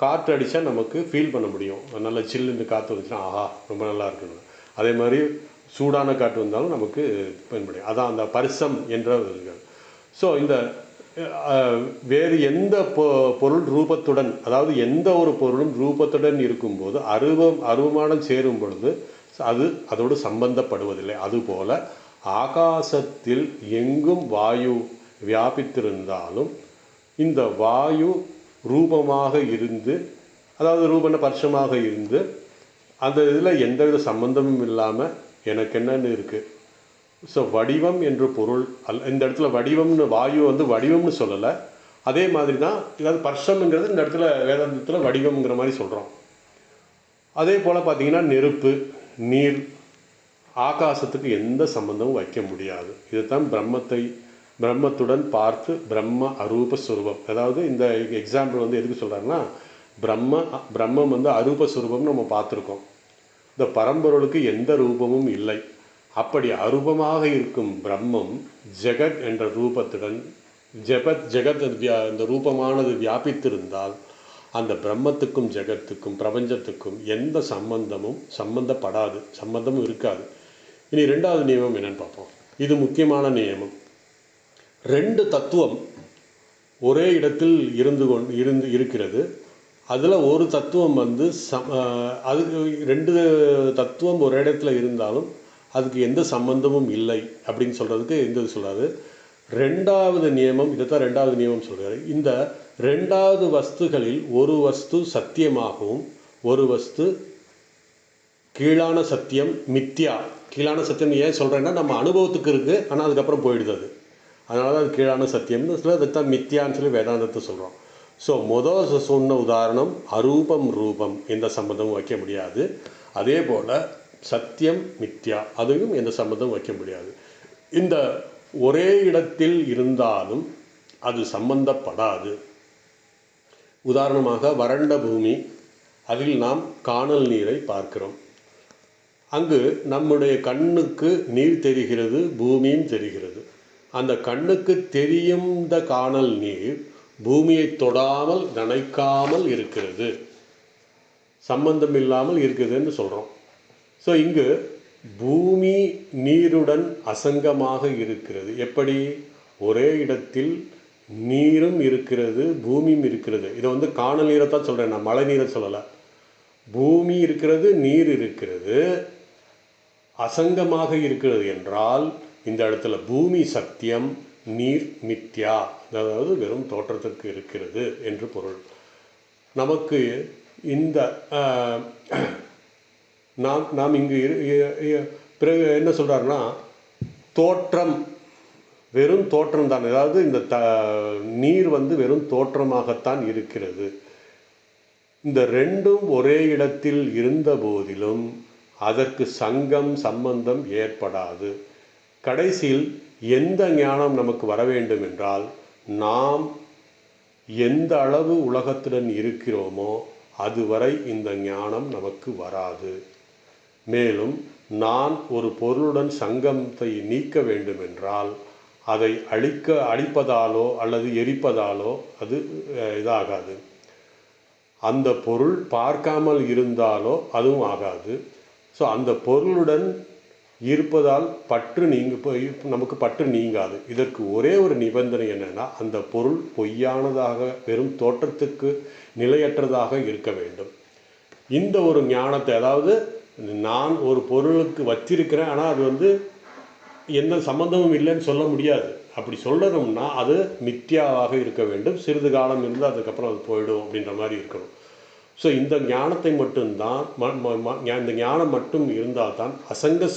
A: காற்று அடித்தா நமக்கு ஃபீல் பண்ண முடியும். நல்லா சில்லுன்னு காற்று வந்துச்சுன்னா ஆஹா ரொம்ப நல்லா இருக்குன்னு. அதே மாதிரி சூடான காற்று வந்தாலும் நமக்கு பயன்படும். அதான் அந்த பர்சம் என்ற. ஸோ இந்த வேறு எந்த பொருள் ரூபத்துடன், அதாவது எந்த ஒரு பொருளும் ரூபத்துடன் இருக்கும்போது அருவமானம் சேரும் பொழுது அதோடு சம்பந்தப்படுவதில்லை. அதுபோல ஆகாசத்தில் எங்கும் வாயு வியாபித்திருந்தாலும் இந்த வாயு ரூபமாக இருந்து, அதாவது ரூபன பர்ஷமாக இருந்து அந்த இதில் எந்தவித சம்பந்தமும் இல்லாமல் எனக்கு என்னன்னு இருக்குது. ஸோ வடிவம் என்று பொருள் இந்த இடத்துல வடிவம்னு வாயு வடிவம்னு சொல்லலை. அதே மாதிரி தான் இதாவது பர்ஷம்ங்கிறது இந்த இடத்துல வேதாந்தத்தில் வடிவம்ங்கிற மாதிரி சொல்கிறோம். அதே போல் பார்த்திங்கன்னா நெருப்பு, நீர், ஆகாசத்துக்கு எந்த சம்பந்தமும் வைக்க முடியாது. இதுதான் பிரம்மத்துடன் பார்த்து பிரம்ம அரூபஸ்வரூபம். அதாவது இந்த எக்ஸாம்பிள் எதுக்கு சொல்கிறாங்கன்னா, பிரம்மம் அரூபஸ்வரூபம்னு நம்ம பார்த்துருக்கோம். இந்த பரம்பொருளுக்கு எந்த ரூபமும் இல்லை. அப்படி அரூபமாக இருக்கும் பிரம்மம் ஜெகத் என்ற ரூபத்துடன் ஜெகத் இந்த ரூபமானது வியாபித்திருந்தால் அந்த பிரம்மத்துக்கும் ஜெகத்துக்கும் பிரபஞ்சத்துக்கும் எந்த சம்பந்தமும் இருக்காது. இனி ரெண்டாவது நியமம் என்னன்னு பார்ப்போம். இது முக்கியமான நியமம். ரெண்டு தத்துவம் ஒரே இடத்தில் இருக்கிறது. அதில் ஒரு தத்துவம் அதுக்கு ரெண்டு தத்துவம் ஒரு இடத்துல இருந்தாலும் அதுக்கு எந்த சம்பந்தமும் இல்லை அப்படின்னு சொல்கிறதுக்கு எந்த சொல்கிறாரு. ரெண்டாவது நியமம், இதைத்தான் ரெண்டாவது நியமம் சொல்கிறாரு. இந்த ரெண்டாவது வஸ்துகளில் ஒரு வஸ்து சத்தியமாகவும் ஒரு வஸ்து கீழான சத்தியம் மித்யா. கீழான சத்தியம் ஏன் சொல்கிறேன்னா, நம்ம அனுபவத்துக்கு இருக்குது, ஆனால் அதுக்கப்புறம் போயிடுது அது. அதனால தான் அது கீழான சத்தியம்னு சொல்லி அதுதான் மித்யான்னு சொல்லி வேதாந்தத்தை சொல்கிறோம். ஸோ முதல் சொன்ன உதாரணம் அரூபம் ரூபம் எந்த சம்பந்தமும் வைக்க முடியாது. அதே போல் சத்தியம் மித்யா, அதுவும் எந்த சம்பந்தமும் வைக்க முடியாது. இந்த ஒரே இடத்தில் இருந்தாலும் அது சம்பந்தப்படாது. உதாரணமாக வறண்ட பூமி, அதில் நாம் காணல் நீரை பார்க்கிறோம். அங்கு நம்முடைய கண்ணுக்கு நீர் தெரிகிறது, பூமியும் தெரிகிறது. அந்த கண்ணுக்கு தெரியும் இந்த காணல் நீர் பூமியை தொடாமல் நனைக்காமல் இருக்கிறது, சம்பந்தம் இல்லாமல் இருக்குதுன்னு சொல்கிறோம். ஸோ இங்கு பூமி நீருடன் அசங்கமாக இருக்கிறது. எப்படி? ஒரே இடத்தில் நீரும் இருக்கிறது, பூமியும் இருக்கிறது. இதை காணல் நீரை தான் சொல்கிறேன், நான் மழை நீரை சொல்லலை. பூமி இருக்கிறது, நீர் இருக்கிறது, அசங்கமாக இருக்கிறது என்றால் இந்த இடத்துல பூமி சத்தியம், நீர் மித்யா, அதாவது வெறும் தோற்றத்திற்கு இருக்கிறது என்று பொருள். நமக்கு இந்த நாம் இங்கு பிறகு என்ன சொல்கிறாருன்னா, தோற்றம் வெறும் தோற்றம் தான். அதாவது இந்த நீர் வெறும் தோற்றமாகத்தான் இருக்கிறது. இந்த ரெண்டும் ஒரே இடத்தில் இருந்த போதிலும் அதற்கு சம்பந்தம் ஏற்படாது. கடைசியில் எந்த ஞானம் நமக்கு வர வேண்டும் என்றால், நாம் எந்த அளவு உலகத்துடன் இருக்கிறோமோ அதுவரை இந்த ஞானம் நமக்கு வராது. மேலும் நான் ஒரு பொருளுடன் சங்கத்தை நீக்க வேண்டுமென்றால் அதை அழிப்பதாலோ அல்லது எரிப்பதாலோ அது இதாகாது. அந்த பொருள் பார்க்காமல் இருந்தாலோ அதுவும் ஆகாது. ஸோ அந்த பொருளுடன் இருப்பதால் நமக்கு பற்று நீங்காது. இதற்கு ஒரே ஒரு நிபந்தனை என்னென்னா, அந்த பொருள் பொய்யானதாக வெறும் தோற்றத்துக்கு நிலையற்றதாக இருக்க வேண்டும். இந்த ஒரு ஞானத்தை, அதாவது நான் ஒரு பொருளுக்கு வச்சிருக்கிறேன் ஆனால் அது எந்த சம்பந்தமும் இல்லைன்னு சொல்ல முடியாது. அப்படி சொல்லணும்னா அது மித்யாவாக இருக்க வேண்டும். சிறிது காலம் இருந்து அதுக்கப்புறம் அது போயிடும் அப்படின்ற மாதிரி இருக்கணும். ஸோ இந்த ஞானத்தை மட்டும்தான் இந்த ஞானம் மட்டும் இருந்தால் தான் அசங்க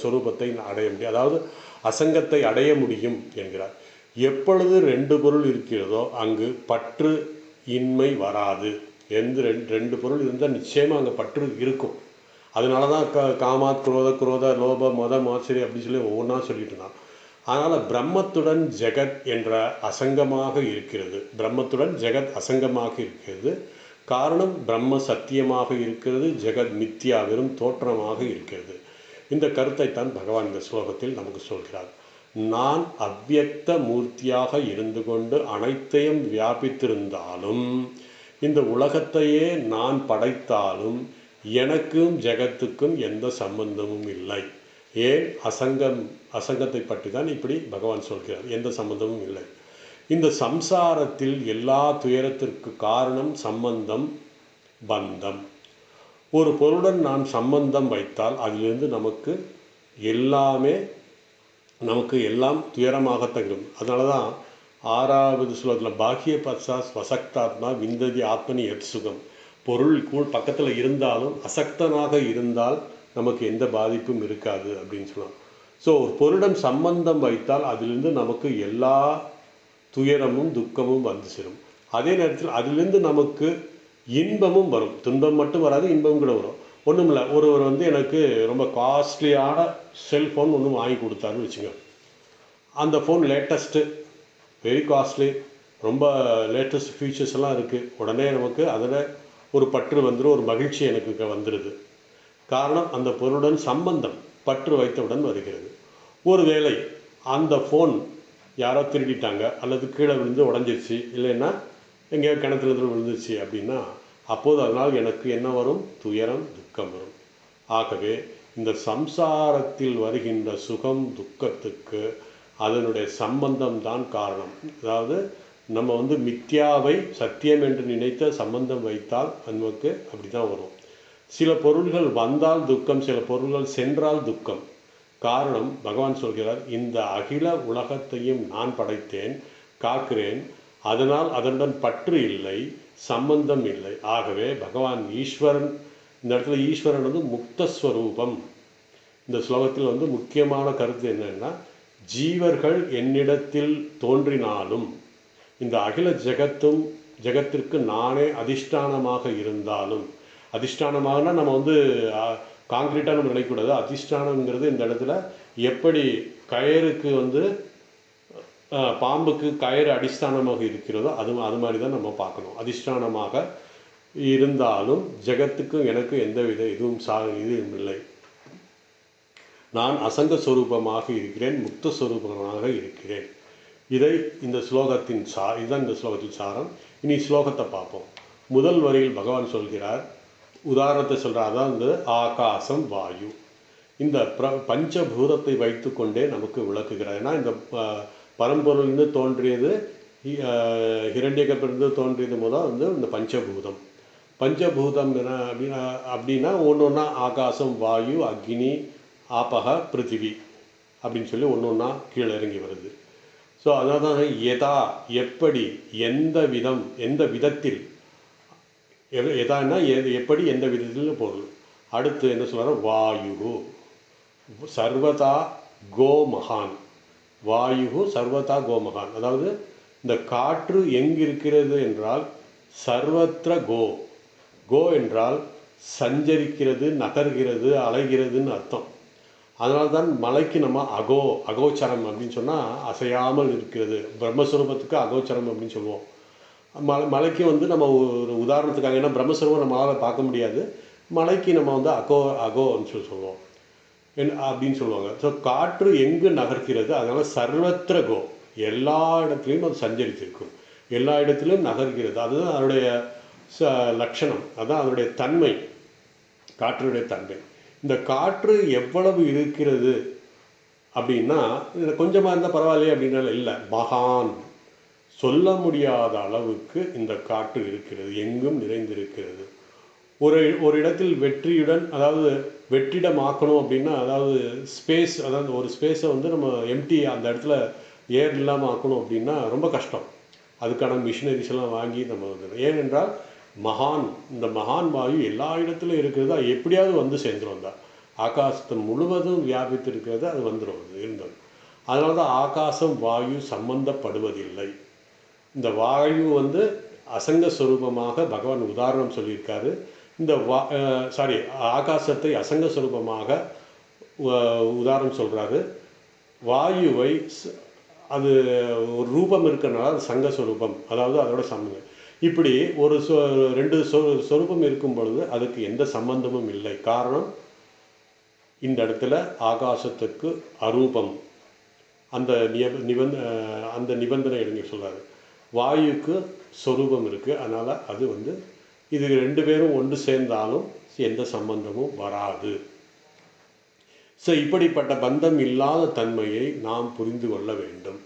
A: சொரூபத்தை அடைய முடியும், அதாவது அசங்கத்தை அடைய முடியும் என்கிறார். எப்பொழுது ரெண்டு பொருள் இருக்கிறதோ அங்கு பற்று இன்மை வராது. ரெண்டு பொருள் இருந்தால் நிச்சயமாக அங்கே பற்று இருக்கும். அதனால தான் காமாத் குரோத லோப மத மாச்சரி அப்படின்னு சொல்லி ஒவ்வொன்றா சொல்லிட்டு இருந்தான். அதனால் பிரம்மத்துடன் ஜெகத் என்ற அசங்கமாக இருக்கிறது. பிரம்மத்துடன் ஜெகத் அசங்கமாக இருக்கிறது. காரணம், பிரம்ம சத்தியமாக இருக்கிறது, ஜெகத் மித்யா வெறும் தோற்றமாக இருக்கிறது. இந்த கருத்தைத்தான் பகவான் இந்த ஸ்லோகத்தில் நமக்கு சொல்கிறார். நான் அவ்யக்த மூர்த்தியாக இருந்து கொண்டு அனைத்தையும் வியாபித்திருந்தாலும், இந்த உலகத்தையே நான் படைத்தாலும் எனக்கும் ஜெகத்துக்கும் எந்த சம்பந்தமும் இல்லை. ஏன்? அசங்கத்தை பற்றி தான் இப்படி பகவான் சொல்கிறார். எந்த சம்பந்தமும் இல்லை. இந்த சம்சாரத்தில் எல்லா துயரத்திற்கு காரணம் சம்பந்தம், பந்தம். ஒரு பொருளுடன் நான் சம்பந்தம் வைத்தால் அதிலிருந்து நமக்கு எல்லாம் துயரமாக தங்கும். அதனால தான் 6வது ஸ்லோகத்தில் பாக்கிய பச்சா ஸ்வசக்தாத்மா விந்ததி ஆத்மனி எத் சுகம். பொருள் பக்கத்தில் இருந்தாலும் அசக்தனாக இருந்தால் நமக்கு எந்த பாதிப்பும் இருக்காது அப்படின்னு சொல்லலாம். ஸோ ஒரு பொருளுடன் சம்பந்தம் வைத்தால் அதிலிருந்து நமக்கு எல்லா துயரமும் துக்கமும் வந்து சேரும். அதே நேரத்தில் அதிலிருந்து நமக்கு இன்பமும் வரும். துன்பம் மட்டும் வராது, இன்பமும் கூட வரும். ஒன்றும் இல்லை, ஒருவர் எனக்கு ரொம்ப காஸ்ட்லியான செல்ஃபோன் ஒன்று வாங்கி கொடுத்தாருன்னு வச்சுங்க. அந்த ஃபோன் லேட்டஸ்ட்டு, வெரி காஸ்ட்லி, ரொம்ப லேட்டஸ்ட் ஃபீச்சர்ஸ் எல்லாம் இருக்குது. உடனே நமக்கு அதில் ஒரு பற்று வந்துடும், ஒரு மகிழ்ச்சி எனக்கு வந்துடுது. காரணம், அந்த பொருளுடன் சம்பந்தம் பற்று வைத்தவுடன் வருகிறது. ஒருவேளை அந்த ஃபோன் யாரோ திருடிட்டாங்க, அல்லது கீழே விழுந்து உடஞ்சிருச்சு, இல்லைன்னா எங்கேயோ கிணத்துல விழுந்துச்சு அப்படின்னா, அப்போது அதனால் எனக்கு என்ன வரும்? துயரம், துக்கம் வரும். ஆகவே இந்த சம்சாரத்தில் வருகின்ற சுகம் துக்கத்துக்கு அதனுடைய சம்பந்தம் தான் காரணம். அதாவது நம்ம மித்யாவை சத்தியம் என்று நினைத்த சம்பந்தம் வைத்தால் நமக்கு அப்படி தான் வரும். சில பொருள்கள் வந்தால் துக்கம், சில பொருள்கள் சென்றால் துக்கம். காரணம், பகவான் சொல்கிறார், இந்த அகில உலகத்தையும் நான் படைத்தேன், காக்கிறேன், அதனால் அதனுடன் பற்று இல்லை, சம்பந்தம் இல்லை. ஆகவே பகவான் ஈஸ்வரன், இந்த இடத்துல ஈஸ்வரன் முக்தஸ்வரூபம். இந்த ஸ்லோகத்தில் முக்கியமான கருத்து என்னன்னா, ஜீவர்கள் என்னிடத்தில் தோன்றினாலும் இந்த அகில ஜெகத்திற்கு நானே அதிஷ்டானமாக இருந்தாலும், அதிஷ்டானமாகனா நம்ம காங்கிரீட்டாக நம்ம நினைக்கக்கூடாது. அதிஷ்டானங்கிறது இந்த இடத்துல எப்படி கயிறுக்கு பாம்புக்கு கயிறு அடிஸ்தானமாக இருக்கிறதோ அது மாதிரி தான் நம்ம பார்க்கணும். அதிஷ்டானமாக இருந்தாலும் ஜெகத்துக்கும் எனக்கு எந்தவித இதுவும் இல்லை. நான் அசங்க ஸ்வரூபமாக இருக்கிறேன், முக்த ஸ்வரூபமாக இருக்கிறேன். இதை இந்த ஸ்லோகத்தின் இதுதான் இந்த ஸ்லோகத்தின் சாரம். இனி ஸ்லோகத்தை பார்ப்போம். முதல் வரியில் பகவான் சொல்கிறார், உதாரணத்தை சொல்கிறார். அதான் ஆகாசம், வாயு. இந்த பஞ்சபூதத்தை வைத்து கொண்டே நமக்கு விளக்குகிறார். ஏன்னா இந்த பரம்பொருளிலிருந்து தோன்றியது, ஹிரண்யகப்பிலிருந்து தோன்றியது முதல் இந்த பஞ்சபூதம். பஞ்சபூதம் அப்படின்னா ஒன்று ஒன்றா ஆகாசம், வாயு, அக்னி, ஆபக, பிருத்திவி அப்படின்னு சொல்லி ஒன்று ஒன்றா கீழே இறங்கி வருது. ஸோ அதனால தான் எதா, எப்படி, எந்த விதத்தில், எதான்னா எப்படி, எந்த விதத்தில் பொருள். அடுத்து என்ன சொல்கிறார்? வாயு சர்வதா கோமகான். வாயு சர்வதா கோமகான். அதாவது இந்த காற்று எங்கு இருக்கிறது என்றால் சர்வத்திர கோ என்றால் சஞ்சரிக்கிறது, நகர்கிறது, அலைகிறதுன்னு அர்த்தம். அதனால்தான் மலைக்கு நம்ம அகோச்சரம் அப்படின்னு சொன்னால் அசையாமல் இருக்கிறது. பிரம்மஸ்வரூபத்துக்கு அகோச்சரம் அப்படின்னு சொல்லுவோம். மலைக்கு நம்ம ஒரு உதாரணத்துக்காக, ஏன்னா பிரம்மஸ்வரூபம் நம்மளால் பார்க்க முடியாது, மலைக்கு நம்ம அகோன்னு சொல்லுவோம் அப்படின்னு சொல்லுவாங்க. ஸோ காற்று எங்கு நகர்கிறது, அதனால் சர்வத்திர கோ, எல்லா இடத்துலையும் அது சஞ்சரித்திருக்கும், எல்லா இடத்துலையும் நகர்கிறது. அதுதான் அதனுடைய லட்சணம், அதுதான் அதனுடைய தன்மை, காற்றுடைய தன்மை. இந்த காற்று எவ்வளவு இருக்கிறது அப்படின்னா, கொஞ்சமாக இருந்தால் பரவாயில்லையே அப்படின்னால இல்லை, மகான், சொல்ல முடியாத அளவுக்கு இந்த காற்று இருக்கிறது, எங்கும் நிறைந்திருக்கிறது. ஒரு இடத்தில் வெற்றியுடன், அதாவது வெற்றிடமாக்கணும் அப்படின்னா, அதாவது ஸ்பேஸ், அதாவது ஒரு ஸ்பேஸை நம்ம எம்டி, அந்த இடத்துல ஏர் இல்லாமல் ஆக்கணும் அப்படின்னா ரொம்ப கஷ்டம். அதுக்கான மிஷினரிஸ் எல்லாம் வாங்கி நம்ம ஏனென்றால் மகான், இந்த மகான் வாயு எல்லா இடத்துலையும் இருக்கிறதா எப்படியாவது வந்து சேர்ந்துடும். தான் ஆகாசத்தை முழுவதும் வியாபித்து இருக்கிறது, அது வந்துடும், அது இருந்தது. அதனால தான் ஆகாசம் வாயு சம்பந்தப்படுவதில்லை. இந்த வாயு வந்து அசங்க ஸ்வரூபமாக பகவான் உதாரணம் சொல்லியிருக்காரு. இந்த ஆகாசத்தை அசங்க ஸ்வரூபமாக உதாரணம் சொல்கிறாரு. வாயுவை அது ஒரு ரூபம் இருக்கிறனால அது சங்க ஸ்வரூபம், அதாவது அதோட சம்பந்தம். இப்படி ஒரு ரெண்டு ஸ்வரூபம் இருக்கும் பொழுது அதுக்கு எந்த சம்பந்தமும் இல்லை. காரணம், இந்த இடத்துல ஆகாசத்துக்கு அரூபம், அந்த அந்த நிபந்தனை எடுங்க சொல்கிறாரு. வாயுக்கு ஸ்வரூபம் இருக்குது, அதனால் அது வந்து இது ரெண்டு பேரும் ஒன்று சேர்ந்தாலும் எந்த சம்பந்தமும் வராது. ஸோ இப்படிப்பட்ட பந்தம் இல்லாத தன்மையை நாம் புரிந்து கொள்ள வேண்டும்.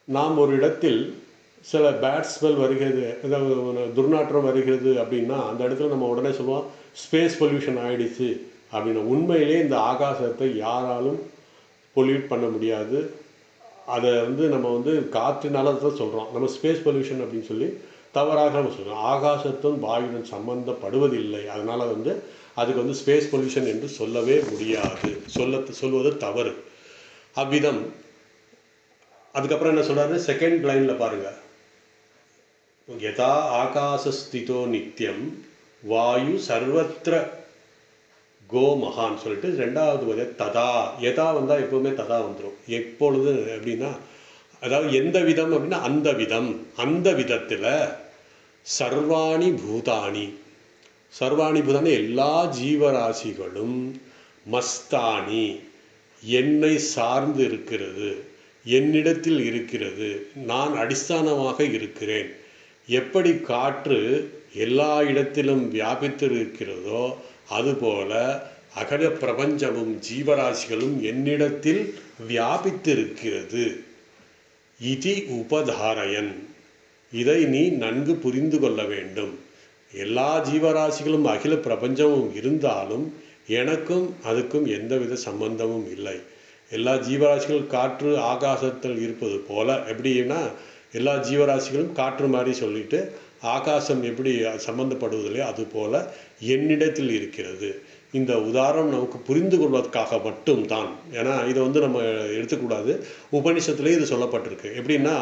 A: நாம் ஒரு இடத்தில் சில பேட் ஸ்மெல் வருகிறது, அதாவது துர்நாற்றம் வருகிறது அப்படின்னா அந்த இடத்துல நம்ம உடனே சொல்லுவோம் ஸ்பேஸ் பொல்யூஷன் ஆகிடுச்சு அப்படின்னா. உண்மையிலே இந்த ஆகாசத்தை யாராலும் பொல்யூட் பண்ண முடியாது. அதை வந்து நம்ம வந்து காற்றினால தான் சொல்கிறோம், நம்ம ஸ்பேஸ் பொல்யூஷன் அப்படின்னு சொல்லி தவறாக நம்ம சொல்கிறோம். ஆகாசத்தும் வாயுடன் சம்பந்தப்படுவதில்லை, அதனால் வந்து அதுக்கு வந்து ஸ்பேஸ் பொல்யூஷன் என்று சொல்லவே முடியாது, சொல்வது தவறு. அவ்விதம் அதுக்கப்புறம் என்ன சொல்கிறாரு, செகண்ட் லைனில் பாருங்கள், யதா ஆகாசஸ்திதோ நித்தியம் வாயு சர்வத்திர கோ மகான் சொல்லிட்டு ரெண்டாவது வகை ததா. யதா வந்தால் எப்போவுமே ததா வந்துடும். எப்பொழுது அப்படின்னா, அதாவது எந்த விதம் அப்படின்னா அந்த விதம், அந்த விதத்தில் சர்வாணி பூதானி, சர்வாணி பூதானி எல்லா ஜீவராசிகளும் மஸ்தானி என்னை சார்ந்து இருக்கிறது, என்னிடத்தில் இருக்கிறது, நான் அடிஸ்தானமாக இருக்கிறேன். எப்படி காற்று எல்லா இடத்திலும் வியாபித்து இருக்கிறதோ அதுபோல அகல பிரபஞ்சமும் ஜீவராசிகளும் என்னிடத்தில் வியாபித்திருக்கிறது. இதி உபதாரயன், இதை நீ நன்கு புரிந்து கொள்ள வேண்டும். எல்லா ஜீவராசிகளும் அகில பிரபஞ்சமும் இருந்தாலும் எனக்கும் அதுக்கும் எந்தவித சம்பந்தமும் இல்லை. எல்லா ஜீவராசிகளும் காற்று ஆகாசத்தில் இருப்பது போல, எப்படின்னா எல்லா ஜீவராசிகளும் காற்று மாதிரி சொல்லிட்டு ஆகாசம் எப்படி சம்பந்தப்படுவதில்லையோ அதுபோல என்னிடத்தில் இருக்கிறது. இந்த உதாரணம் நமக்கு புரிந்து கொள்வதற்காக மட்டும்தான். ஏன்னா இதை வந்து நம்ம எடுத்துக்கூடாது, உபனிஷத்துலேயே இது சொல்லப்பட்டிருக்கு. எப்படின்னா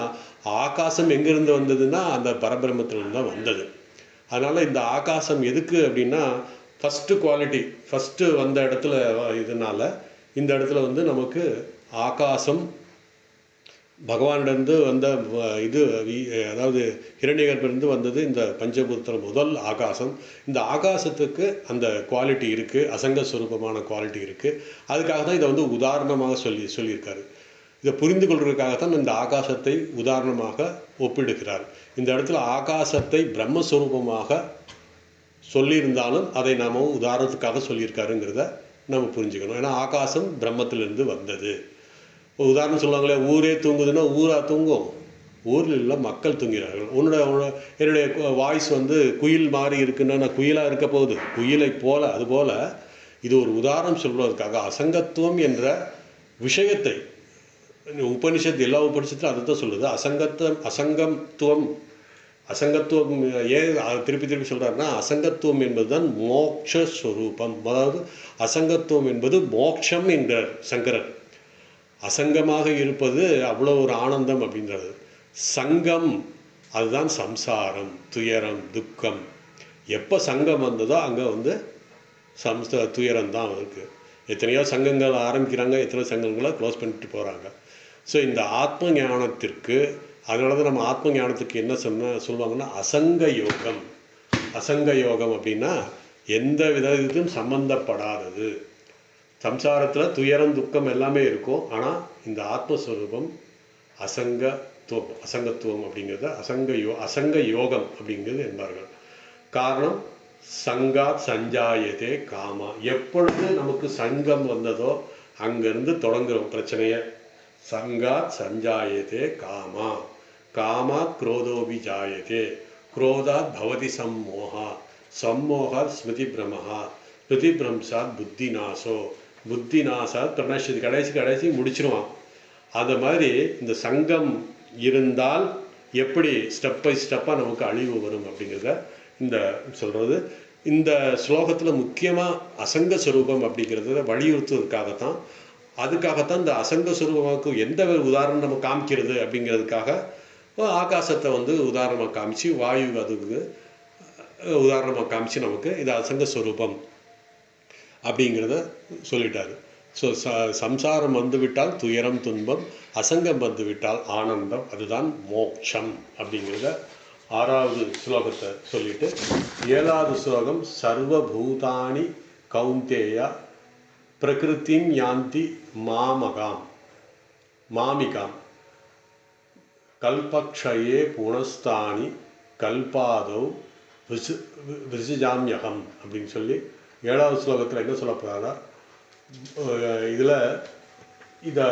A: ஆகாசம் எங்கேருந்து வந்ததுன்னா அந்த பரபிரம்மத்திலிருந்து தான் வந்தது. அதனால் இந்த ஆகாசம் எதுக்கு அப்படின்னா ஃபஸ்ட்டு குவாலிட்டி, ஃபஸ்ட்டு வந்த இடத்துல இதனால் இந்த இடத்துல வந்து நமக்கு ஆகாசம் பகவானிடந்து வந்த இது, அதாவது ஹிரண்யகர்ப்பிலிருந்து வந்தது இந்த பஞ்சபூதத்தில் முதல் ஆகாசம். இந்த ஆகாசத்துக்கு அந்த குவாலிட்டி இருக்குது, அசங்க ஸ்வரூபமான குவாலிட்டி இருக்குது. அதுக்காக தான் இதை வந்து உதாரணமாக சொல்லியிருக்காரு. இதை புரிந்து கொள்வதற்காகத்தான் இந்த ஆகாசத்தை உதாரணமாக ஒப்பிடுகிறார். இந்த இடத்துல ஆகாசத்தை பிரம்மஸ்வரூபமாக சொல்லியிருந்தாலும் அதை நாம் உதாரணத்துக்காக சொல்லியிருக்காருங்கிறத நம்ம புரிஞ்சுக்கணும். ஏன்னா ஆகாசம் பிரம்மத்திலிருந்து வந்தது. ஒரு உதாரணம் சொல்லுவாங்களே, ஊரே தூங்குதுன்னா ஊராக தூங்கும், ஊரில் இல்லை மக்கள் தூங்கிறார்கள். என்னுடைய வாய்ஸ் வந்து குயில் மாதிரி இருக்குன்னா நான் குயிலாக இருக்க போகுது, குயிலை போல. அதுபோல் இது ஒரு உதாரணம் சொல்வதற்காக அசங்கத்துவம் என்ற விஷயத்தை உபனிஷத்து, எல்லா உபனிஷத்தும் அதை தான் சொல்லுது. அசங்கத்துவம் ஏன் திருப்பி திருப்பி சொல்கிறாருன்னா, அசங்கத்துவம் என்பது தான் மோக்ஷஸ்வரூபம். அதாவது அசங்கத்துவம் என்பது மோக்ஷம் என்கிறார் சங்கரர். அசங்கமாக இருப்பது அவ்வளோ ஒரு ஆனந்தம் அப்படின்றது. சங்கம் அதுதான் சம்சாரம், துயரம், துக்கம். எப்போ சங்கம் வந்ததோ அங்கே வந்து துயரம் தான் இருக்குது. எத்தனையோ சங்கங்கள் ஆரம்பிக்கிறாங்க, எத்தனையோ சங்கங்களை க்ளோஸ் பண்ணிட்டு போகிறாங்க. ஸோ இந்த ஆத்ம ஞானத்திற்கு, அதனால தான் நம்ம ஆத்ம ஞானத்துக்கு என்ன சொல்லுவாங்கன்னா அசங்க யோகம். அசங்க யோகம் அப்படின்னா எந்த விதத்திலும் சம்பந்தப்படாதது. சம்சாரத்தில் துயரம் துக்கம் எல்லாமே இருக்கும், ஆனால் இந்த ஆத்மஸ்வரூபம் அசங்கத்துவம் அப்படிங்கிறத அசங்க யோகம் அப்படிங்கிறது என்பார்கள். காரணம், சங்காத் சஞ்சாயதே காமா. எப்பொழுது நமக்கு சங்கம் வந்ததோ அங்கேருந்து தொடங்குறோம் பிரச்சனையை. சங்காத் சஞ்சாயதே காமா, காமாத் குரோதோபி ஜாயதே, குரோதாத் பவதி சம்மோகா, சம்மோகாத் ஸ்மிருதி பிரமஹா, ஸ்மிருதி பிரம்சாத் புத்தி நாசோ, புத்தி நாசாத் பிரணஷதி. கடைசி முடிச்சிருவான். அது மாதிரி இந்த சங்கம் இருந்தால் எப்படி ஸ்டெப் பை ஸ்டெப்பாக நமக்கு அழிவு வரும் அப்படிங்கிறத இந்த சொல்கிறது. இந்த ஸ்லோகத்தில் முக்கியமாக அசங்க ஸ்வரூபம் அப்படிங்கிறத வலியுறுத்துவதற்காகத்தான், அதுக்காகத்தான் இந்த அசங்க ஸ்வரூபமாக்கு எந்த உதாரணம் நம்ம காமிக்கிறது அப்படிங்கிறதுக்காக ஆகாசத்தை வந்து உதாரணமாக காமிச்சு, வாயு அதுக்கு உதாரணமாக காமிச்சு நமக்கு இது அசங்க ஸ்வரூபம் அப்படிங்கிறத சொல்லிட்டாரு. ஸோ சம்சாரம் வந்துவிட்டால் துயரம் துன்பம், அசங்கம் வந்துவிட்டால் ஆனந்தம், அதுதான் மோட்சம் அப்படிங்கிறத 6வது ஸ்லோகத்தை சொல்லிட்டு 7வது ஸ்லோகம் சர்வபூதானி கௌந்தேயா பிரகிருதிம் யாந்தி மாமிகாம் கல்பக்ஷயே புனஸ்தானி கல்பாதௌ விசிஜாமியகம் அப்படின்னு சொல்லி 7வது ஸ்லோகத்தில் என்ன சொல்ல போகிறாரா, இதில் இதை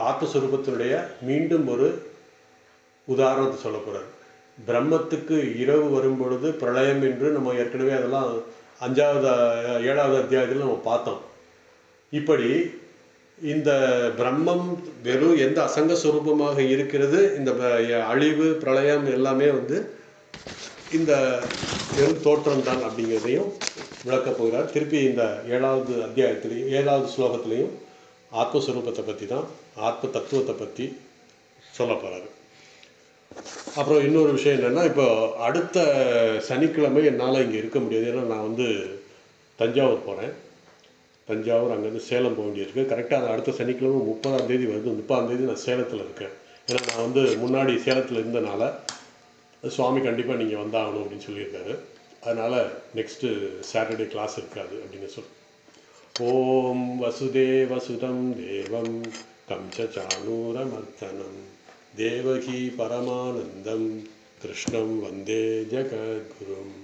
A: ஆத்மஸ்வரூபத்தினுடைய மீண்டும் ஒரு உதாரணத்தை சொல்ல போகிறார். பிரம்மத்துக்கு இரவு வரும் பொழுது பிரளயம் என்று நம்ம ஏற்கனவே அதெல்லாம் 7வது அத்தியாயத்தில் நம்ம பார்த்தோம். இப்படி இந்த பிரம்மம் வெறும் எந்த அசங்க ஸ்வரூபமாக இருக்கிறது, இந்த அழிவு பிரளயம் எல்லாமே வந்து இந்த வெறும் தோற்றம் தான் அப்படிங்கிறதையும் விளக்கப் போகிறார். திருப்பி இந்த 7வது அத்தியாயத்திலையும் 7வது ஸ்லோகத்திலையும் ஆத்மஸ்வரூபத்தை பற்றி தான், ஆத்ம தத்துவத்தை பற்றி சொல்ல போகிறாரு. அப்புறம் இன்னொரு விஷயம் என்னென்னா, இப்போ அடுத்த சனிக்கிழமை என்னால் இங்கே இருக்க முடியாது. ஏன்னா நான் வந்து தஞ்சாவூர் போகிறேன். தஞ்சாவூர் அங்கேருந்து சேலம் போக வேண்டியிருக்கு. கரெக்டாக அது அடுத்த சனிக்கிழமை 30ஆம் தேதி வருது. 30ஆம் தேதி நான் சேலத்தில் இருக்கேன். ஏன்னா நான் வந்து முன்னாடி சேலத்தில் இருந்தனால சுவாமி கண்டிப்பாக நீங்கள் வந்தாகணும் அப்படின்னு சொல்லியிருக்காரு. அதனால் நெக்ஸ்ட்டு சாட்டர்டே கிளாஸ் இருக்காது அப்படின்னு சொல்லி. ஓம் வசுதேவசுதம் தேவம் கம்சசானூரமர்த்தனம் தேவகி பரமானந்தம் கிருஷ்ணம் வந்தே ஜகத்குரும்.